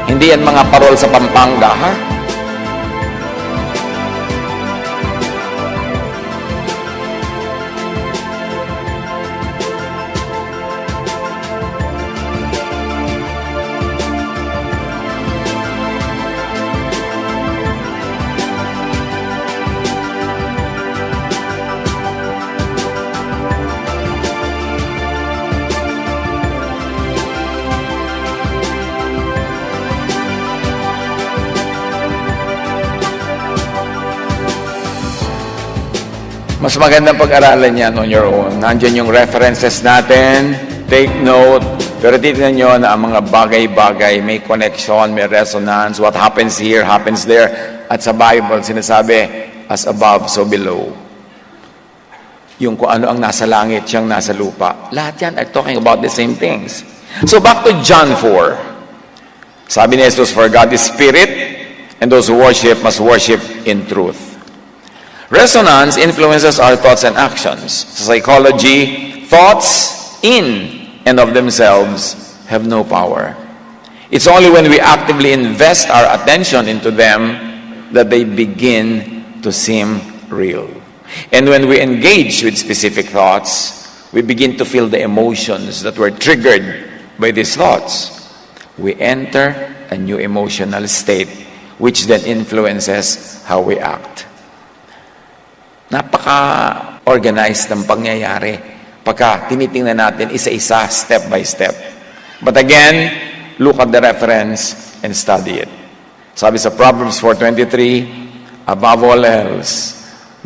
Hindi yan mga parol sa Pampanga, ha? Mas magandang pag-aralan yan on your own. Nandiyan yung references natin, take note, pero titignan nyo na ang mga bagay-bagay, may connection, may resonance, what happens here, happens there. At sa Bible, sinasabi, as above, so below. Yung kung ano ang nasa langit, siyang nasa lupa. Lahat yan are talking about the same things. So back to John 4. Sabi ni Jesus, for God is spirit, and those who worship must worship in truth. Resonance influences our thoughts and actions. Sa psychology, thoughts in and of themselves have no power. It's only when we actively invest our attention into them that they begin to seem real. And when we engage with specific thoughts, we begin to feel the emotions that were triggered by these thoughts. We enter a new emotional state, which then influences how we act. Napaka-organized ng pangyayari pagka tinitingnan natin isa-isa, step by step. But again, look at the reference and study it. Sabi sa Proverbs 4:23, above all else,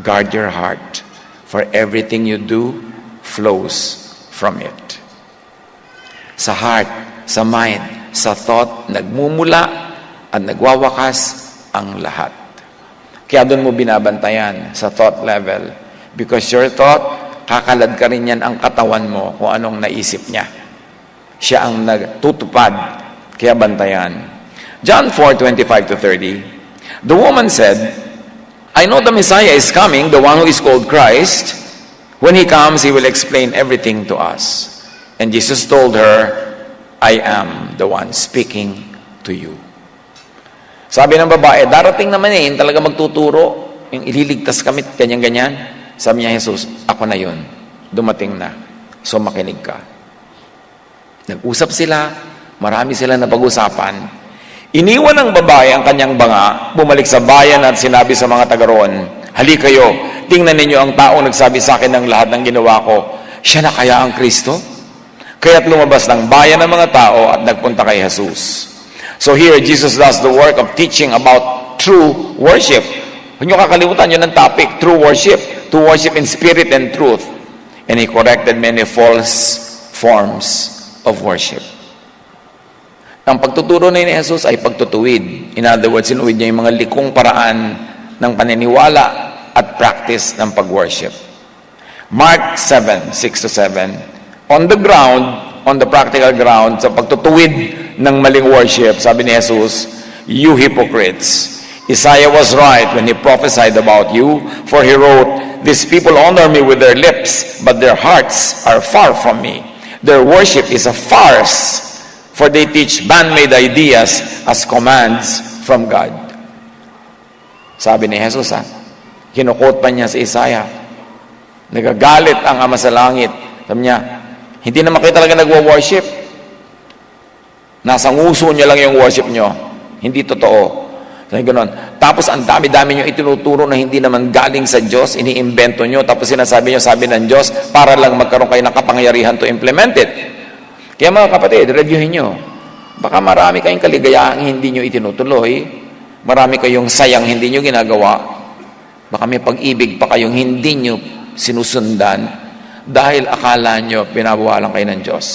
guard your heart, for everything you do flows from it. Sa heart, sa mind, sa thought, nagmumula at nagwawakas ang lahat. Kaya doon mo binabantayan sa thought level. Because your thought, kakalad ka rin yan ang katawan mo kung anong naisip niya. Siya ang nagtutupad, kaya bantayan. John 4:25-30. The woman said, I know the Messiah is coming, the one who is called Christ. When he comes, he will explain everything to us. And Jesus told her, I am the one speaking to you. Sabi ng babae, darating naman yung talaga magtuturo, yung ililigtas kami, ganyan-ganyan. Sabi niya, Jesus, ako na yun. Dumating na. So makinig ka. Nag-usap sila, marami sila na pag-usapan. Iniwan ng babae ang kanyang banga, bumalik sa bayan at sinabi sa mga taga roon, hali kayo, tingnan ninyo ang taong nagsabi sa akin ng lahat ng ginawa ko. Siya na kaya ang Kristo? Kaya't lumabas ng bayan ng mga tao at nagpunta kay Jesus. So here, Jesus does the work of teaching about true worship. Huwag niyo kakalimutan, yun ang topic, true worship. To worship in spirit and truth. And he corrected many false forms of worship. Ang pagtuturo na ni Jesus ay pagtutuwid. In other words, sinuwid niya yung mga likong paraan ng paniniwala at practice ng pag-worship. Mark 7:6-7. On the ground, on the practical ground, sa pagtutuwid ng maling worship, sabi ni Jesus, you hypocrites, Isaiah was right when he prophesied about you, for he wrote, these people honor me with their lips, but their hearts are far from me. Their worship is a farce, for they teach man-made ideas as commands from God. Sabi ni Jesus, kinukot pa niya si Isaiah. Nagagalit ang Ama sa Langit. Sabi niya, hindi naman kayo talaga nagwo-worship. Nasa nguso niya lang yung worship niyo. Hindi totoo. Sabi gano'n. Tapos ang dami-dami niyo itinuturo na hindi naman galing sa Diyos, iniimbento niyo, tapos sinasabi niyo, sabi ng Diyos, para lang magkaroon kayo ng kapangyarihan to implement it. Kaya mga kapatid, reviewin niyo. Baka marami kayong kaligayahang hindi niyo itinutuloy, marami kayong sayang hindi niyo ginagawa, baka may pag-ibig pa kayong hindi niyo sinusundan, dahil akala niyo pinabawalan kayo ng Diyos.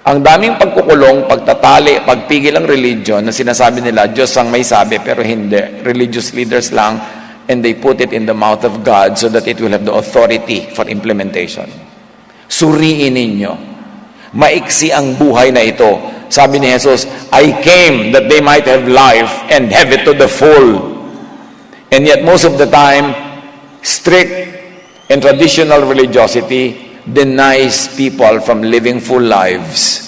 Ang daming pagkukulong, pagtatali, pagpigil ang religion na sinasabi nila, Diyos ang may sabi, pero hindi. Religious leaders lang, and they put it in the mouth of God so that it will have the authority for implementation. Suriin ninyo. Maiksi ang buhay na ito. Sabi ni Jesus, I came that they might have life and have it to the full. And yet most of the time, strict and traditional religiosity denies people from living full lives.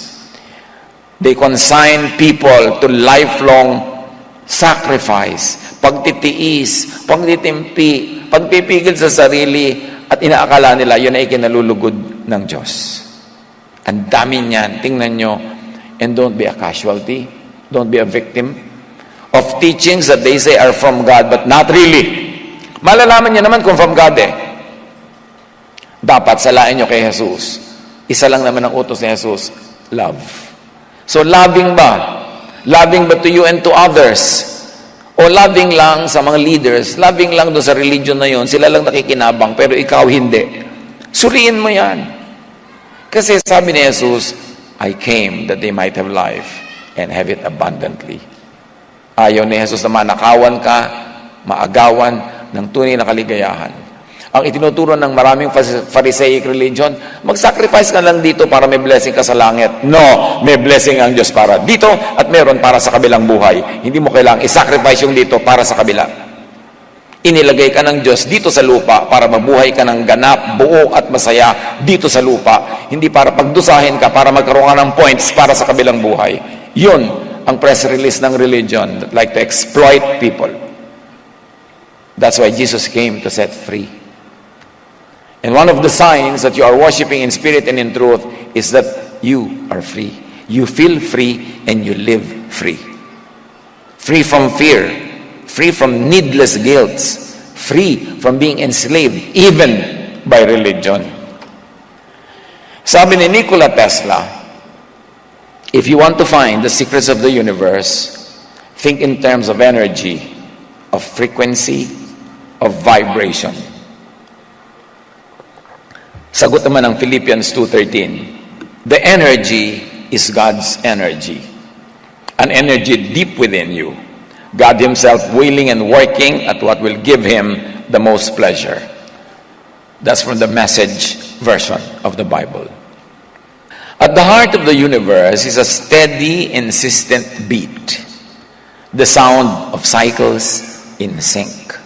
They consign people to lifelong sacrifice, pagtitiis, pagtitimpi, pagpipigil sa sarili, at inaakala nila yun ay kinalulugod ng Diyos. Ang dami niyan. Tingnan nyo. And don't be a casualty. Don't be a victim of teachings that they say are from God, but not really. Malalaman niyo naman kung from God Dapat salain nyo kay Jesus. Isa lang naman ang utos ni Jesus, love. So loving ba? Loving ba to you and to others? O loving lang sa mga leaders? Loving lang doon sa religion na yon, sila lang nakikinabang, pero ikaw hindi. Suriin mo yan. Kasi sabi ni Jesus, I came that they might have life and have it abundantly. Ayaw ni Jesus na manakawan ka, maagawan ng tunay na kaligayahan. Ang itinuturo ng maraming Pharisaic religion, mag-sacrifice ka lang dito para may blessing ka sa langit. No, may blessing ang Diyos para dito at meron para sa kabilang buhay. Hindi mo kailangang i-sacrifice yung dito para sa kabila. Inilagay ka ng Diyos dito sa lupa para mabuhay ka ng ganap, buo at masaya dito sa lupa. Hindi para pagdusahin ka, para magkaroon ka ng points para sa kabilang buhay. Yun ang press release ng religion that like to exploit people. That's why Jesus came to set free. And one of the signs that you are worshiping in spirit and in truth is that you are free. You feel free and you live free. Free from fear, free from needless guilt, free from being enslaved even by religion. Sabi ni Nikola Tesla, if you want to find the secrets of the universe, think in terms of energy, of frequency, of vibration. Sagot naman ng Philippians 2:13, the energy is God's energy. An energy deep within you. God himself willing and working at what will give him the most pleasure. That's from the Message version of the Bible. At the heart of the universe is a steady, insistent beat, the sound of cycles in sync.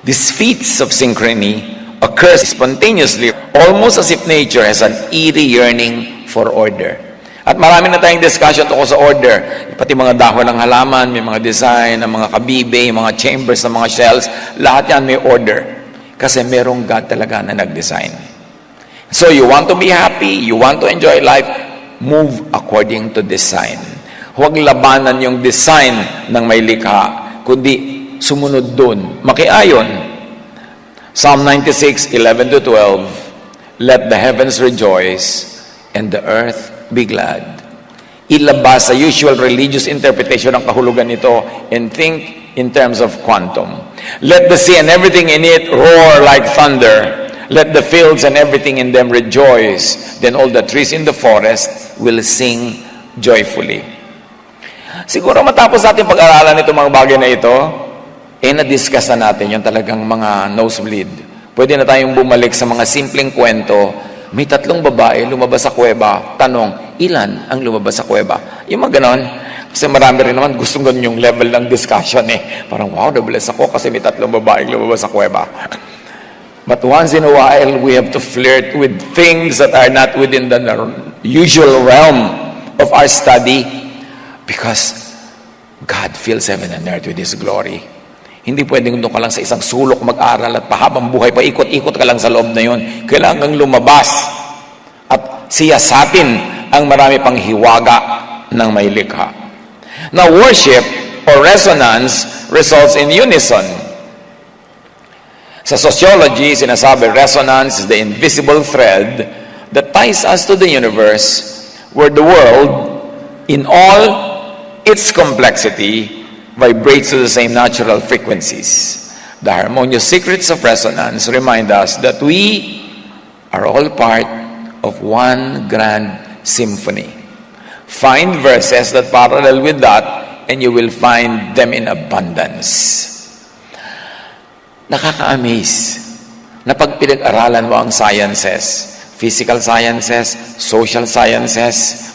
These feats of synchrony occur spontaneously, almost as if nature has an eerie yearning for order. At marami na tayong discussion tungkol sa order. Pati mga dahon ng halaman, may mga design, ng mga kabibe, mga chambers, ng mga shells, lahat yan may order. Kasi merong God talaga na nag-design. So you want to be happy, you want to enjoy life, move according to design. Huwag labanan yung design ng may likha, kundi sumunod dun. Makiayon. Psalm 96, 11-12, let the heavens rejoice and the earth be glad. Ilabas sa usual religious interpretation ng kahulugan nito and think in terms of quantum. Let the sea and everything in it roar like thunder. Let the fields and everything in them rejoice. Then all the trees in the forest will sing joyfully. Siguro matapos natin pag-aralan itong mga bagay na ito, na-discuss na natin yung talagang mga nosebleed. Pwede na tayong bumalik sa mga simpleng kwento. May 3 babae lumabas sa kuweba. Tanong, ilan ang lumabas sa kuweba? Yung mga ganon. Kasi marami rin naman gustong ganun yung level ng discussion eh. Parang, wow, nabless ako kasi may 3 babae lumabas sa kuweba. But once in a while, we have to flirt with things that are not within the usual realm of our study because God fills heaven and earth with His glory. Hindi pwedeng doon ka lang sa isang sulok mag-aral at pahabang buhay, paikot-ikot ka lang sa loob na yun. Kailangan kang lumabas at siyasapin ang marami pang hiwaga ng may likha. Now, worship or resonance results in unison. Sa sociology, sinasabi, resonance is the invisible thread that ties us to the universe where the world, in all its complexity, vibrates to the same natural frequencies. The harmonious secrets of resonance remind us that we are all part of one grand symphony. Find verses that parallel with that, and you will find them in abundance. Nakaka-amaze na pag pinag-aralan mo ang sciences, physical sciences, social sciences,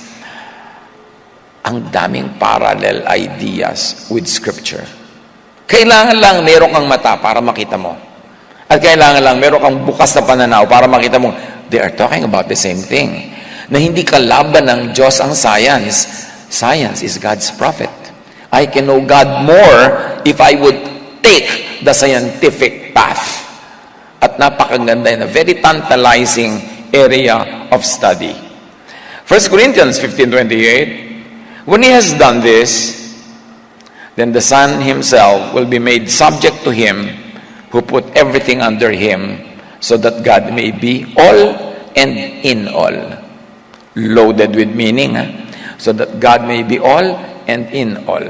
ang daming parallel ideas with Scripture. Kailangan lang meron kang mata para makita mo. At kailangan lang meron kang bukas na pananaw para makita mo, they are talking about the same thing. Na hindi kalaban ng Diyos ang science. Science is God's prophet. I can know God more if I would take the scientific path. At napakaganda na very tantalizing area of study. 1 Corinthians 15:28, when he has done this, then the Son himself will be made subject to him who put everything under him, so that God may be all and in all. Loaded with meaning, so that God may be all and in all.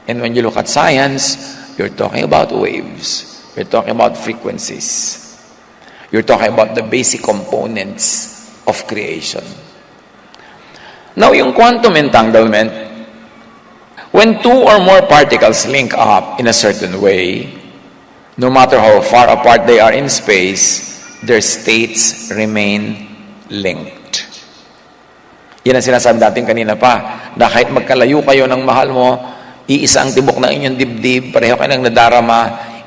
And when you look at science, you're talking about waves. You're talking about frequencies. You're talking about the basic components of creation. Now, yung quantum entanglement, when 2 or more particles link up in a certain way, no matter how far apart they are in space, their states remain linked. Yan ang sinasabi natin kanina pa, na kahit magkalayo kayo ng mahal mo, iisa ang tibok ng inyong dibdib, pareho kayo ng nadarama,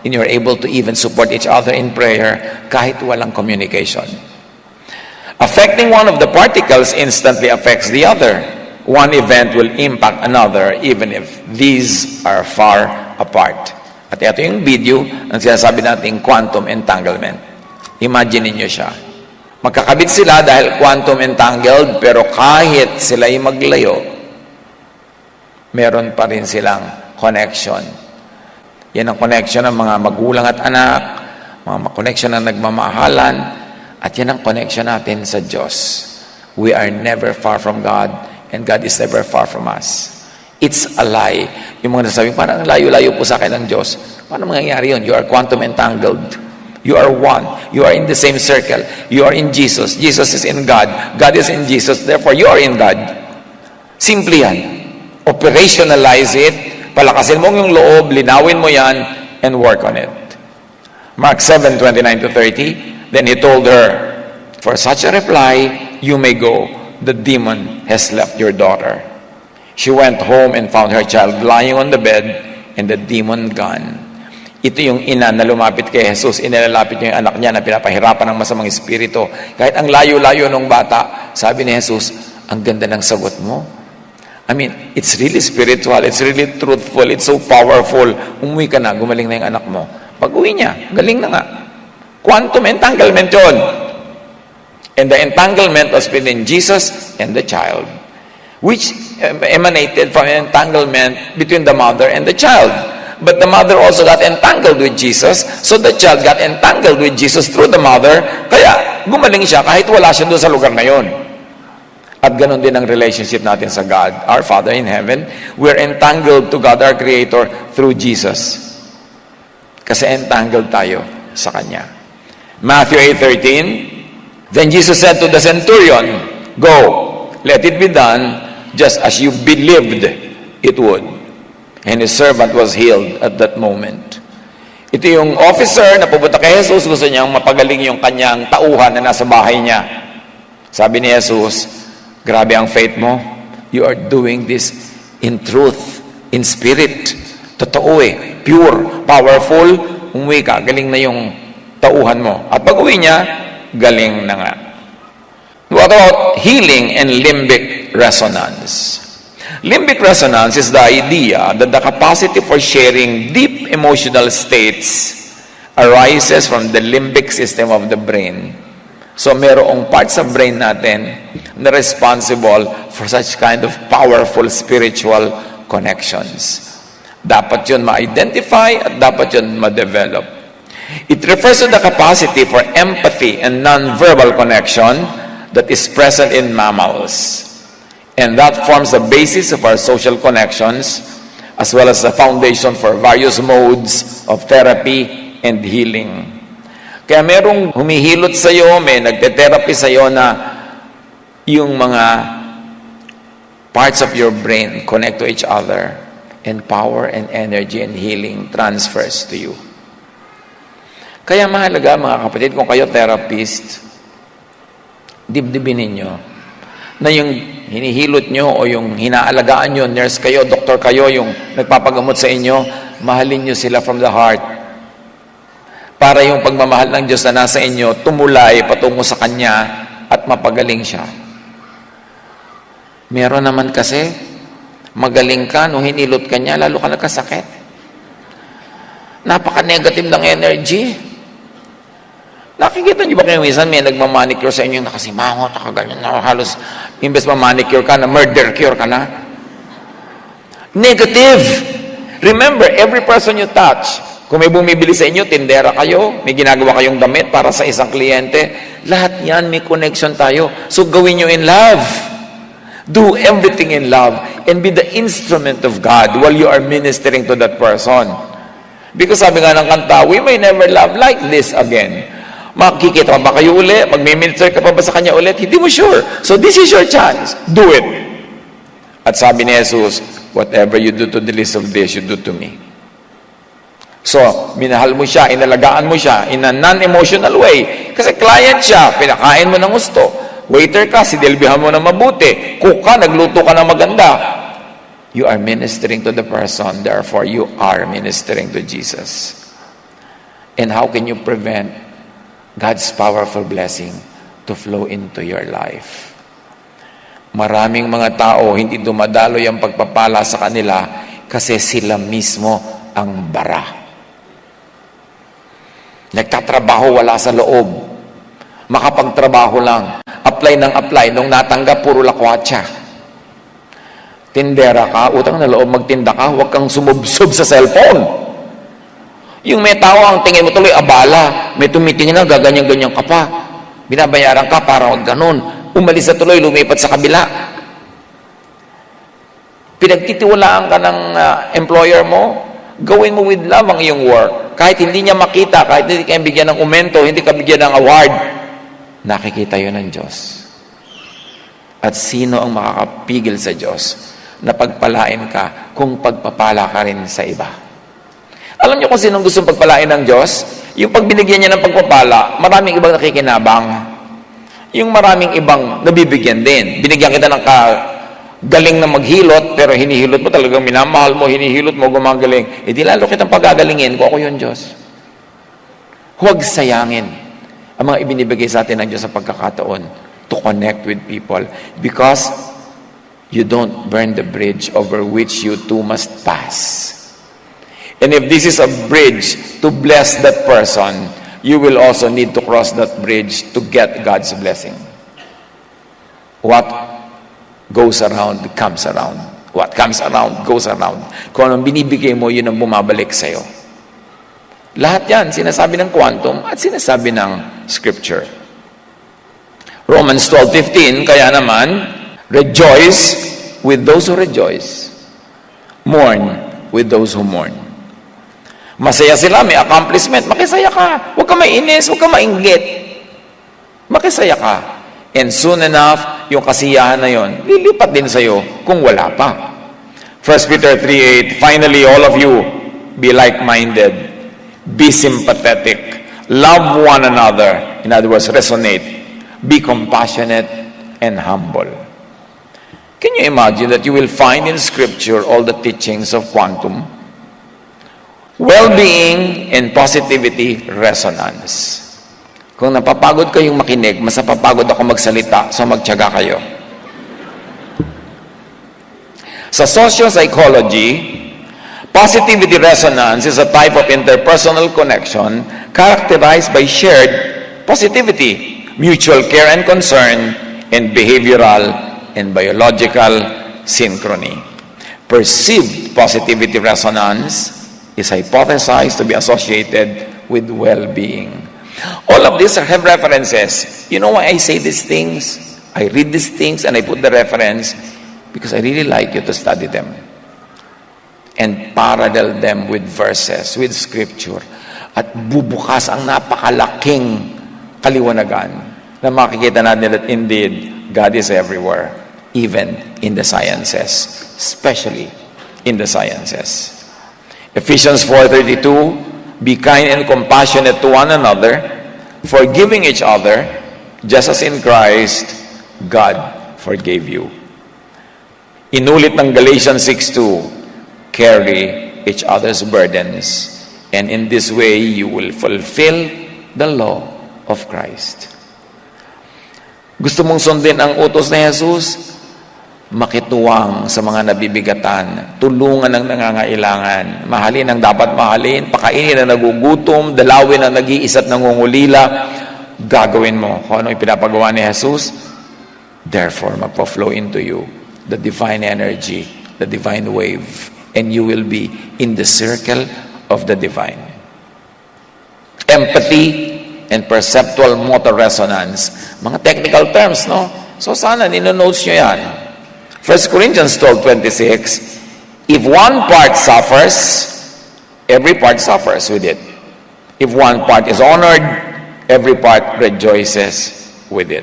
and you're able to even support each other in prayer kahit walang communication. Affecting one of the particles instantly affects the other. One event will impact another even if these are far apart. At ito yung video ang sinasabi nating quantum entanglement. Imagine niyo siya. Magkakabit sila dahil quantum entangled, pero kahit sila ay maglayo, meron pa rin silang connection. Yan ang connection ng mga magulang at anak, mga connection ng nagmamahalan, at yan ang connection natin sa Diyos. We are never far from God, and God is never far from us. It's a lie. Yung mga nasabi, parang layo-layo po sa akin ng Diyos. Paano mangyayari yun? You are quantum entangled. You are one. You are in the same circle. You are in Jesus. Jesus is in God. God is in Jesus. Therefore, you are in God. Simple yan. Operationalize it, Palakasin mo yung loob, linawin mo yan, and work on it. Mark 7:29-30, then he told her, for such a reply, you may go. The demon has left your daughter. She went home and found her child lying on the bed and the demon gone. Ito yung ina na lumapit kay Jesus, inilalapit niya yung anak niya na pinapahirapan ng masamang espiritu. Kahit ang layo-layo ng bata, sabi ni Jesus, ang ganda ng sagot mo. I mean, it's really spiritual, it's really truthful, it's so powerful. Umuwi ka na, gumaling na yung anak mo. Pag uwi niya, galing na nga. Quantum entanglement yun. And the entanglement was between Jesus and the child, which emanated from an entanglement between the mother and the child. But the mother also got entangled with Jesus, so the child got entangled with Jesus through the mother, kaya gumaling siya kahit wala siya doon sa lugar na yon. At ganun din ang relationship natin sa God, our Father in heaven. We're entangled to God, our Creator, through Jesus. Kasi entangled tayo sa Kanya. Matthew 8:13, then Jesus said to the centurion, go, let it be done just as you believed it would. And his servant was healed at that moment. Ito yung officer na pupunta kay Jesus, gusto niyang mapagaling yung kanyang tauhan na nasa bahay niya. Sabi ni Jesus, grabe ang faith mo. You are doing this in truth, in spirit. Totoo pure, powerful. Umuwi ka, galing na yung tauhan mo. At pag uwi niya, galing na nga. What about healing and limbic resonance? Limbic resonance is the idea that the capacity for sharing deep emotional states arises from the limbic system of the brain. So merong parts of brain natin na responsible for such kind of powerful spiritual connections. Dapat yun ma-identify at dapat yun ma-develop. It refers to the capacity for empathy and non-verbal connection that is present in mammals. And that forms the basis of our social connections as well as the foundation for various modes of therapy and healing. Kaya merong humihilot sa iyo, may nagte-therapy sa iyo na yung mga parts of your brain connect to each other and power and energy and healing transfers to you. Kaya mahalaga mga kapatid, kung kayo therapist, dibdibin ninyo na yung hinihilot nyo o yung hinaalagaan nyo, nurse kayo, doktor kayo, yung nagpapagamot sa inyo, mahalin nyo sila from the heart. Para yung pagmamahal ng Diyos na nasa inyo, tumulay patungo sa Kanya at mapagaling siya. Meron naman kasi, magaling ka, nung hinilot ka niya, lalo ka nagkasakit. Napaka-negative ng energy. Nakikita niyo ba kayo minsan may nagmamanicure sa inyo nakasimangot, nakaganyan na halos imbes mamanicure ka na, murder cure ka na? Negative! Remember, every person you touch, kung may bumibili sa inyo, tindera kayo, may ginagawa kayong damit para sa isang kliyente, lahat yan may connection tayo. So gawin nyo in love. Do everything in love and be the instrument of God while you are ministering to that person. Because sabi nga ng kanta, we may never love like this again. Makikita pa ba kayo uli? Magme-minister ka pa ba sa kanya ulit? Hindi mo sure. So this is your chance. Do it. At sabi ni Jesus, whatever you do to the least of this, you do to me. So, minahal mo siya, inalagaan mo siya in a non-emotional way. Kasi client siya, pinakain mo ng gusto. Waiter ka, sidilbihan mo ng mabuti. Cook ka, nagluto ka ng maganda. You are ministering to the person, therefore you are ministering to Jesus. And how can you prevent God's powerful blessing to flow into your life? Maraming mga tao, hindi dumadaloy ang pagpapala sa kanila kasi sila mismo ang bara. Nagtatrabaho, wala sa loob. Makapagtrabaho lang. Apply ng apply. Nung natanggap, puro lakwatsa. Tindera ka, utang na loob, magtinda ka, huwag kang sumubsob sa cellphone. Yung may tao, ang tingin mo tuloy, abala. May tumitingin na, gaganyan-ganyan ka pa. Binabayaran ka para huwag ganun. Umalis na tuloy, lumipat sa kabila. Pinagtitiwalaan ka ng employer mo, gawin mo with love ang iyong work. Kahit hindi niya makita, kahit hindi ka bigyan ng umento, hindi ka bigyan ng award, nakikita yun ng Diyos. At sino ang makakapigil sa Diyos na pagpalain ka kung pagpapala ka rin sa iba. Alam niyo kung sinong gustong pagpalain ng Diyos? Yung pag binigyan niya ng pagpapala, maraming ibang nakikinabang. Yung maraming ibang nabibigyan din. Binigyan kita ng galing na maghilot, pero hinihilot mo talagang minamahal mo, hinihilot mo, gumagaling. Di lalo kitang pagagalingin kung ako yung Diyos. Huwag sayangin ang mga ibinibigay sa atin ng Diyos sa pagkakataon to connect with people because you don't burn the bridge over which you too must pass. And if this is a bridge to bless that person, you will also need to cross that bridge to get God's blessing. What goes around, comes around. What comes around, goes around. Kung anong binibigay mo, yun ang bumabalik sa'yo. Lahat yan, sinasabi ng quantum at sinasabi ng scripture. Romans 12:15, kaya naman, rejoice with those who rejoice. Mourn with those who mourn. Masaya sila, may accomplishment. Makisaya ka. Huwag ka mainis, huwag ka mainggit. Makisaya ka. And soon enough, yung kasiyahan na yon, lilipat din sa'yo kung wala pa. 1 Peter 3:8, finally, all of you, be like-minded, be sympathetic, love one another. In other words, resonate. Be compassionate and humble. Can you imagine that you will find in Scripture all the teachings of quantum? Well-being and positivity resonance. Kung napapagod kayong makinig, mas napapagod ako magsalita, so magtiyaga kayo. Sa socio-psychology, positivity resonance is a type of interpersonal connection characterized by shared positivity, mutual care and concern, and behavioral and biological synchrony. Perceived positivity resonance is hypothesized to be associated with well-being. All of these have references. You know why I say these things? I read these things and I put the reference because I really like you to study them and parallel them with verses, with scripture. At bubukas ang napakalaking kaliwanagan na makikita natin that indeed God is everywhere, even in the sciences, especially in the sciences. Ephesians 4:32, be kind and compassionate to one another, forgiving each other, just as in Christ, God forgave you. Inulit ng Galatians 6:2, carry each other's burdens, and in this way you will fulfill the law of Christ. Gusto mong sundin ang utos ni Jesus? Makituwang sa mga nabibigatan, tulungan ang nangangailangan, mahalin ang dapat mahalin, pakainin ang nagugutom, dalawin ang nag-iisa't nangungulila. Gagawin mo kung ano ipinapagawa ni Jesus. Therefore, magpa-flow into you the divine energy, the divine wave, and you will be in the circle of the divine. Empathy and perceptual motor resonance. Mga technical terms, no? So sana nino-notes nyo yan. 1 Corinthians 12:26, if one part suffers, every part suffers with it. If one part is honored, every part rejoices with it.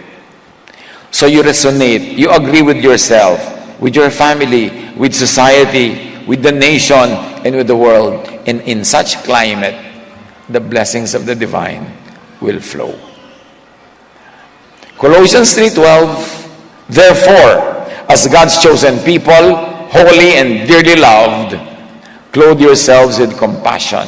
So you resonate, you agree with yourself, with your family, with society, with the nation, and with the world. And in such climate, the blessings of the divine will flow. Colossians 3:12, therefore, as God's chosen people, holy and dearly loved, clothe yourselves with compassion,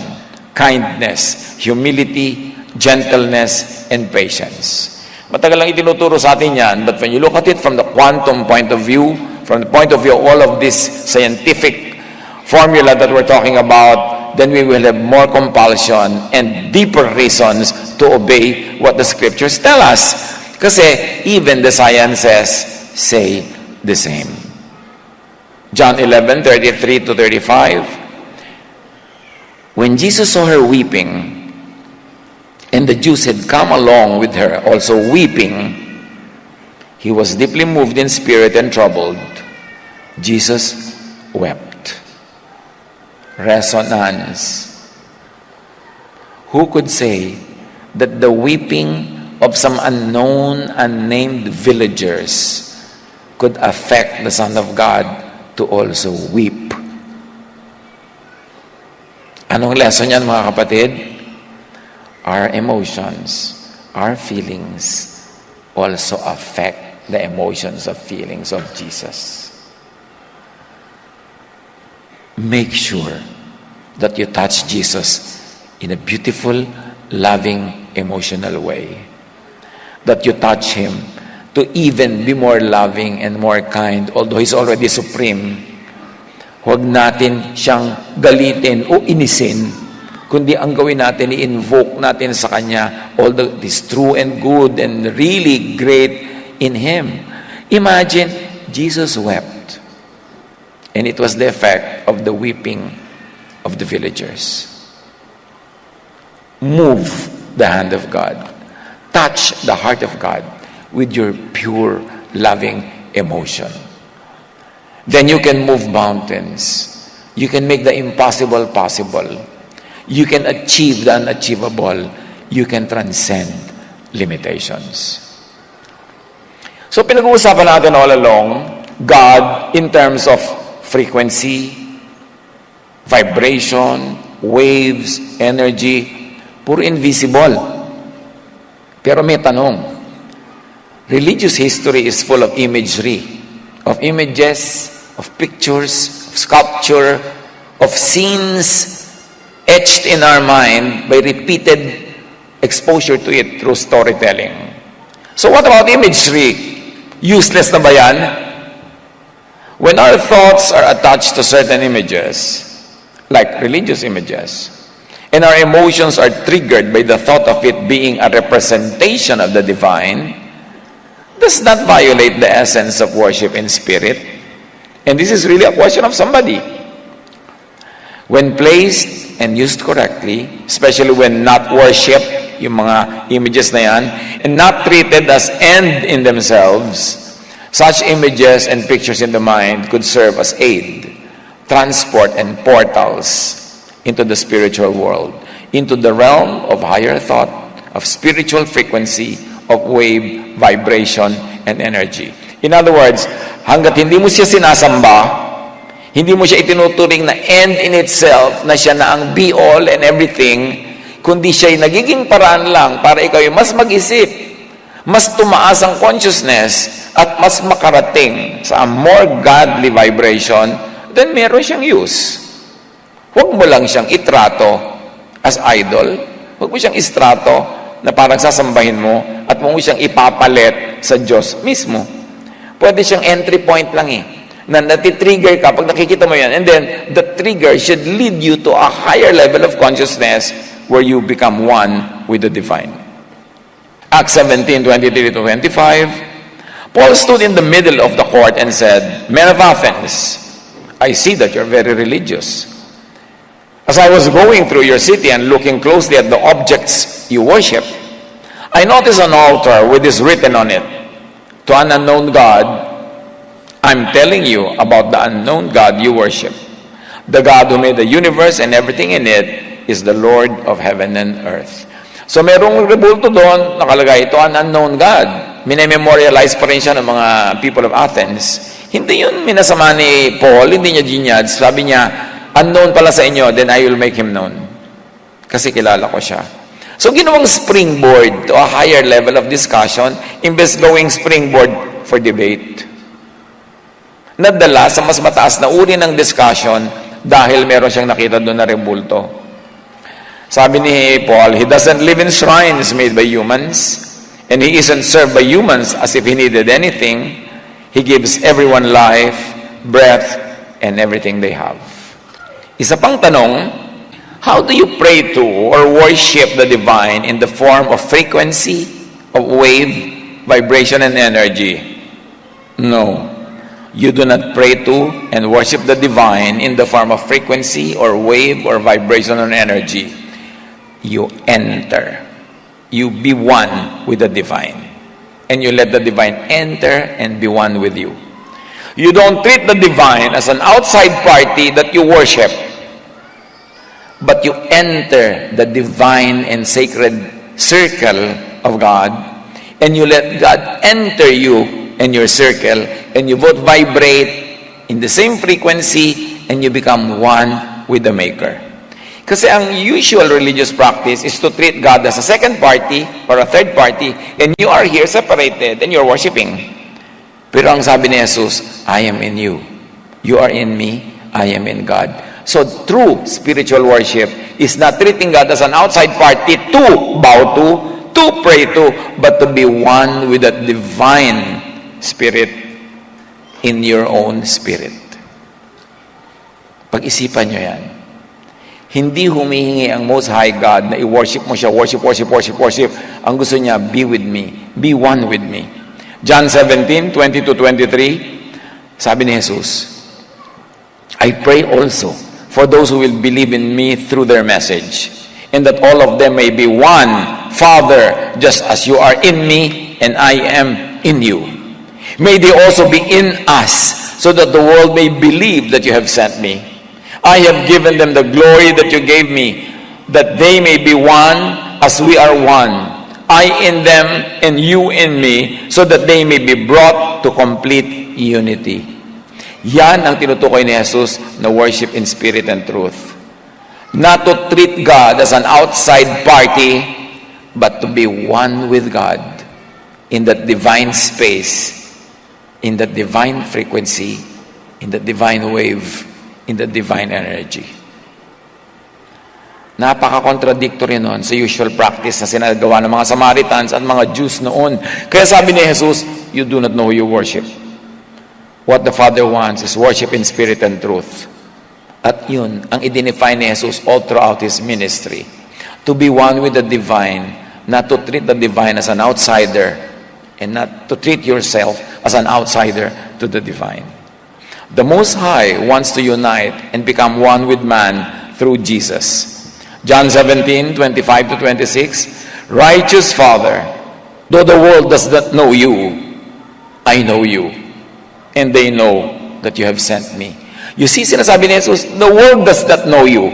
kindness, humility, gentleness, and patience. Matagal lang itinuturo sa atin yan, but when you look at it from the quantum point of view, from the point of view of all of this scientific formula that we're talking about, then we will have more compulsion and deeper reasons to obey what the scriptures tell us. Kasi even the sciences say the same. John 11:33-35. When Jesus saw her weeping, and the Jews had come along with her also weeping, he was deeply moved in spirit and troubled. Jesus wept. Resonance. Who could say that the weeping of some unknown, unnamed villagers could affect the Son of God to also weep. Anong lesson yan, mga kapatid? Our emotions, our feelings also affect the emotions of feelings of Jesus. Make sure that you touch Jesus in a beautiful, loving, emotional way. That you touch Him to even be more loving and more kind, although He's already supreme. Huwag natin siyang galitin o inisin, kundi ang gawin natin, i-invoke natin sa Kanya all that is true and good and really great in Him. Imagine, Jesus wept. And it was the effect of the weeping of the villagers. Move the hand of God. Touch the heart of God with your pure, loving emotion. Then you can move mountains. You can make the impossible possible. You can achieve the unachievable. You can transcend limitations. So pinag-uusapan natin all along, God in terms of frequency, vibration, waves, energy, puro invisible. Pero may tanong. Religious history is full of imagery, of images, of pictures, of sculpture, of scenes etched in our mind by repeated exposure to it through storytelling. So what about imagery? Useless na ba yan? When our thoughts are attached to certain images, like religious images, and our emotions are triggered by the thought of it being a representation of the divine, does that violate the essence of worship in spirit? And this is really a question of somebody. When placed and used correctly, especially when not worship, yung mga images na yan, and not treated as end in themselves, such images and pictures in the mind could serve as aid, transport, and portals into the spiritual world, into the realm of higher thought, of spiritual frequency, of wave, vibration, and energy. In other words, hanggat hindi mo siya sinasamba, hindi mo siya itinuturing na end in itself, na siya na ang be-all and everything, kundi siya'y nagiging paraan lang para ikaw ay mas mag-isip, mas tumaas ang consciousness, at mas makarating sa a more godly vibration, then meron siyang use. Huwag mo lang siyang itrato as idol. Huwag mo siyang istrato na parang sasambahin mo at mo siyang ipapalit sa Diyos mismo. Pwede siyang entry point lang na natitrigger ka pag nakikita mo yan. And then, the trigger should lead you to a higher level of consciousness where you become one with the divine. Acts 17:23-25, Paul stood in the middle of the court and said, "Men of Athens, I see that you're very religious. As I was going through your city and looking closely at the objects you worship, I noticed an altar with this written on it, to an unknown God. I'm telling you about the unknown God you worship. The God who made the universe and everything in it is the Lord of heaven and earth." So merong rebulto doon, nakalagay, ito an unknown God. Minememorialize pa rin siya ng mga people of Athens. Hindi yun minasama ni Paul, hindi niya ginyad. Sabi niya, unknown pala sa inyo, then I will make him known. Kasi kilala ko siya. So ginawang springboard to a higher level of discussion, imbes going springboard for debate. Nadala sa mas mataas na uri ng discussion dahil meron siyang nakita doon na rebulto. Sabi ni Paul, he doesn't live in shrines made by humans, and he isn't served by humans as if he needed anything. He gives everyone life, breath, and everything they have. Isa pang tanong, how do you pray to or worship the divine in the form of frequency, of wave, vibration, and energy? No. You do not pray to and worship the divine in the form of frequency or wave or vibration or energy. You enter. You be one with the divine. And you let the divine enter and be one with you. You don't treat the divine as an outside party that you worship, but you enter the divine and sacred circle of God, and you let God enter you in your circle, and you both vibrate in the same frequency, and you become one with the Maker. Kasi ang usual religious practice is to treat God as a second party or a third party, and you are here separated and you're worshiping. Pero ang sabi ni Jesus, I am in you. You are in me, I am in God. So true spiritual worship is not treating God as an outside party to bow to pray to, but to be one with that divine Spirit in your own spirit. Pag-isipan nyo yan. Hindi humihingi ang Most High God na i-worship mo siya, worship. Ang gusto niya, be with me, be one with me. John 17:20-23, sabi ni Jesus, I pray also for those who will believe in me through their message, and that all of them may be one, Father, just as you are in me and I am in you. May they also be in us, so that the world may believe that you have sent me. I have given them the glory that you gave me, that they may be one as we are one. I in them and you in me, so that they may be brought to complete unity. Yan ang tinutukoy ni Jesus na worship in spirit and truth. Not to treat God as an outside party, but to be one with God in that divine space, in that divine frequency, in that divine wave, in the divine energy. Napaka-contradictory noon sa usual practice na sinagawa ng mga Samaritans at mga Jews noon. Kaya sabi ni Jesus, you do not know who you worship. What the Father wants is worship in spirit and truth. At yun, ang i-define ni Jesus all throughout His ministry. To be one with the divine, not to treat the divine as an outsider, and not to treat yourself as an outsider to the divine. The Most High wants to unite and become one with man through Jesus. John 17:25-26, Righteous Father, though the world does not know you, I know you, and they know that you have sent me. You see, sinasabi ni Jesus, the world does not know you.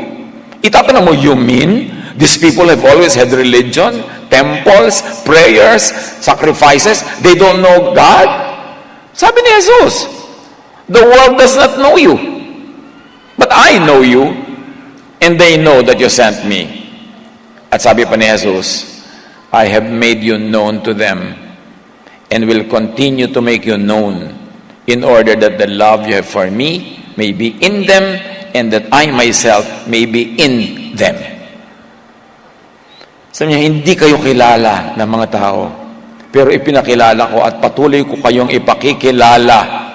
Itatanong mo, you mean these people have always had religion, temples, prayers, sacrifices, they don't know God? Sabi ni Jesus, the world does not know you, but I know you, and they know that you sent me. At sabi pa ni Jesus, I have made you known to them, and will continue to make you known, in order that the love you have for me may be in them, and that I myself may be in them. Sabi niya, hindi kayo kilala ng mga tao, pero ipinakilala ko at patuloy ko kayong ipakikilala,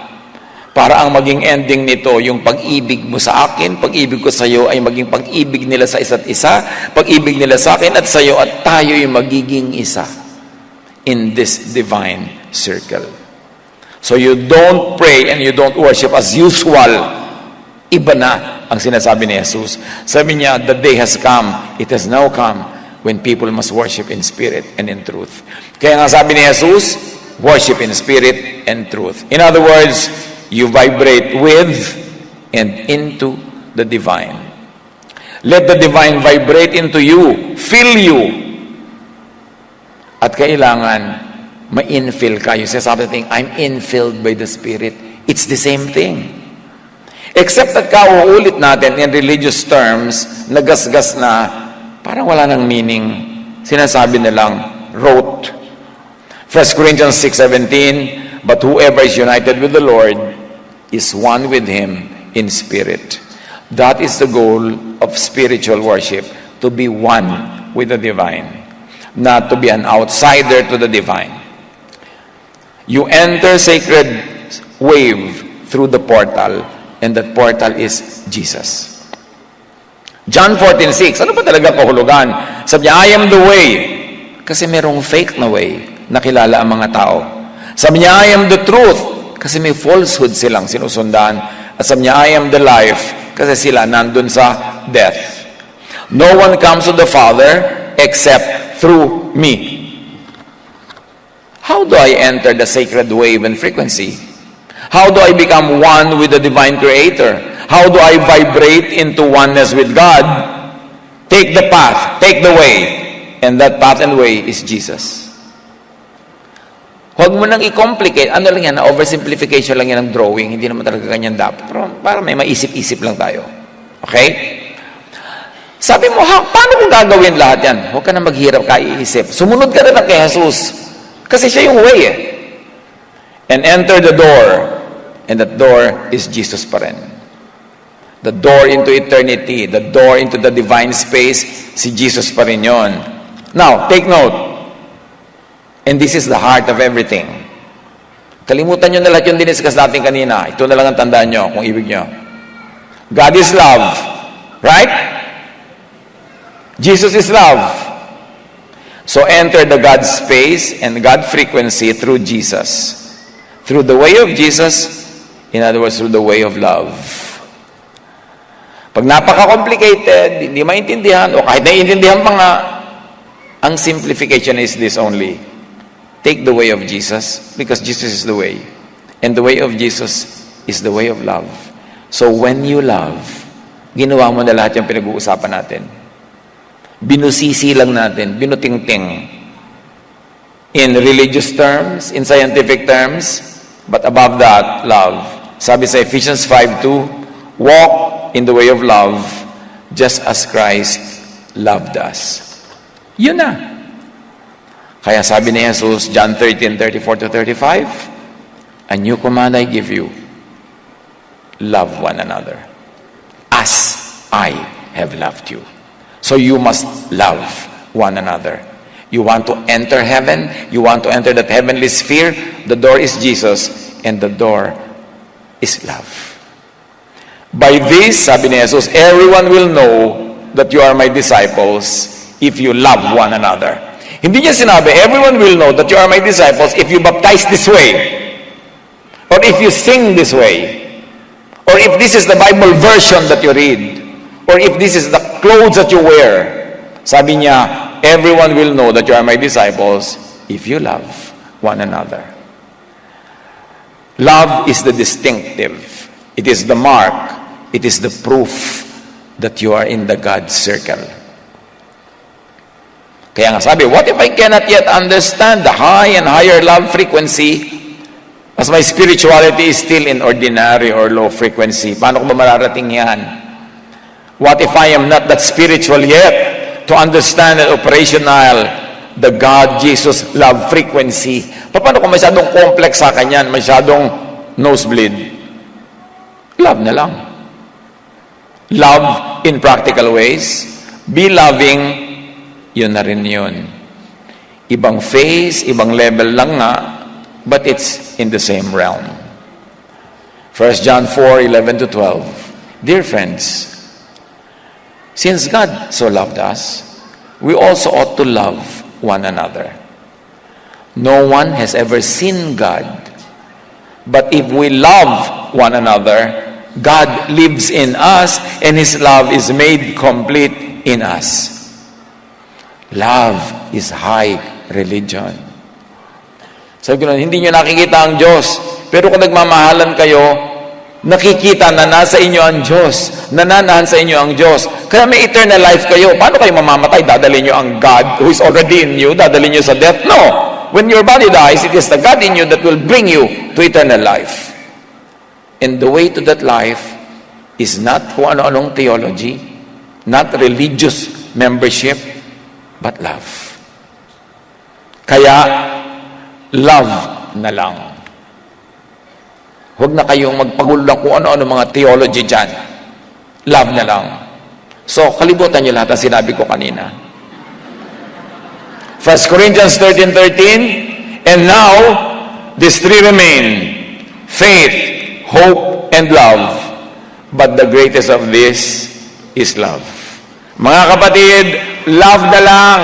para ang maging ending nito, yung pag-ibig mo sa akin, pag-ibig ko sa iyo ay maging pag-ibig nila sa isa't isa, pag-ibig nila sa akin at sa iyo, at tayo ay magiging isa in this divine circle. So you don't pray and you don't worship as usual. Iba na ang sinasabi ni Jesus. Sabi niya, the day has come, it has now come, when people must worship in spirit and in truth. Kaya nga sabi ni Jesus, worship in spirit and truth. In other words, you vibrate with and into the divine. Let the divine vibrate into you, fill you. At kailangan ma-infill ka. You say something, I'm infilled by the Spirit. It's the same thing. Except that kauulit natin in religious terms, nagasgas na, parang wala nang meaning. Sinasabi na lang, rote. 1 Corinthians 6:17, but whoever is united with the Lord is one with Him in spirit. That is the goal of spiritual worship, to be one with the divine, not to be an outsider to the divine. You enter sacred wave through the portal, and that portal is Jesus. John 14:6, ano ba talaga kahulugan? Sabi niya, I am the way. Kasi merong fake na way na kilala ang mga tao. Sabi niya, I am the truth. Kasi may falsehood silang sinusundan. At sabi niya, I am the life. Kasi sila nandun sa death. No one comes to the Father except through me. How do I enter the sacred wave and frequency? How do I become one with the divine Creator? How do I vibrate into oneness with God? Take the path, take the way. And that path and way is Jesus. Huwag mo nang i-complicate. Ano lang yan, oversimplification lang yan ng drawing. Hindi naman talaga ganyan dapat. Pero para may maisip-isip lang tayo. Okay? Sabi mo, paano ko gagawin lahat yan? Huwag ka na maghirap, kaiisip. Sumunod ka na lang kay Jesus. Kasi siya yung way eh. And enter the door. And that door is Jesus pa rin. The door into eternity. The door into the divine space. Si Jesus pa rin yun. Now, take note. And this is the heart of everything. Kalimutan nyo na lahat yung diniscuss natin kanina. Ito na lang ang tandaan nyo kung ibig nyo. God is love. Right? Jesus is love. So enter the God space and God frequency through Jesus. Through the way of Jesus, in other words, through the way of love. Pag napaka-complicated, hindi maintindihan, o kahit naiintindihan pa nga, ang simplification is this only. Take the way of Jesus, because Jesus is the way. And the way of Jesus is the way of love. So when you love, ginawa mo na lahat yung pinag-uusapan natin. Binusisi lang natin, binutingting. In religious terms, in scientific terms, but above that, love. Sabi sa Ephesians 5:2, walk in the way of love, just as Christ loved us. Yun na. Kaya sabi ni Jesus, John 13:34-35, a new command I give you, love one another, as I have loved you. So you must love one another. You want to enter heaven, you want to enter that heavenly sphere, the door is Jesus, and the door is love. By this, sabi ni Jesus, everyone will know that you are my disciples if you love one another. Hindi niya sinabi, everyone will know that you are my disciples if you baptize this way, or if you sing this way, or if this is the Bible version that you read, or if this is the clothes that you wear. Sabi niya, everyone will know that you are my disciples if you love one another. Love is the distinctive. It is the mark. It is the proof that you are in the God circle. Kaya nga sabi, what if I cannot yet understand the high and higher love frequency as my spirituality is still in ordinary or low frequency? Paano ko ba mararating yan? What if I am not that spiritual yet to understand and operational the God, Jesus, love frequency? Paano kung masyadong complex sa akin yan, masyadong nosebleed? Love na lang. Love in practical ways. Be loving. Yun na rin yun. Ibang phase, ibang level lang nga, but it's in the same realm. 1 John 4:11-12. Dear friends, since God so loved us, we also ought to love one another. No one has ever seen God, but if we love one another, God lives in us and His love is made complete in us. Love is high religion. Sabi ko na, hindi nyo nakikita ang Diyos. Pero kung nagmamahalan kayo, nakikita na nasa inyo ang Diyos. Nananahan sa inyo ang Diyos. Kaya may eternal life kayo. Paano kayo mamamatay? Dadalhin nyo ang God who is already in you? Dadalhin nyo sa death? No. When your body dies, it is the God in you that will bring you to eternal life. And the way to that life is not kung ano-anong theology, not religious membership, but love. Kaya, love na lang. Huwag na kayong magpagulo kung ano-ano mga theology dyan. Love na lang. So, kalibutan nyo lahat ang sinabi ko kanina. 1 Corinthians 13:13, and now, these three remain, faith, hope, and love. But the greatest of this is love. Mga kapatid, love na lang.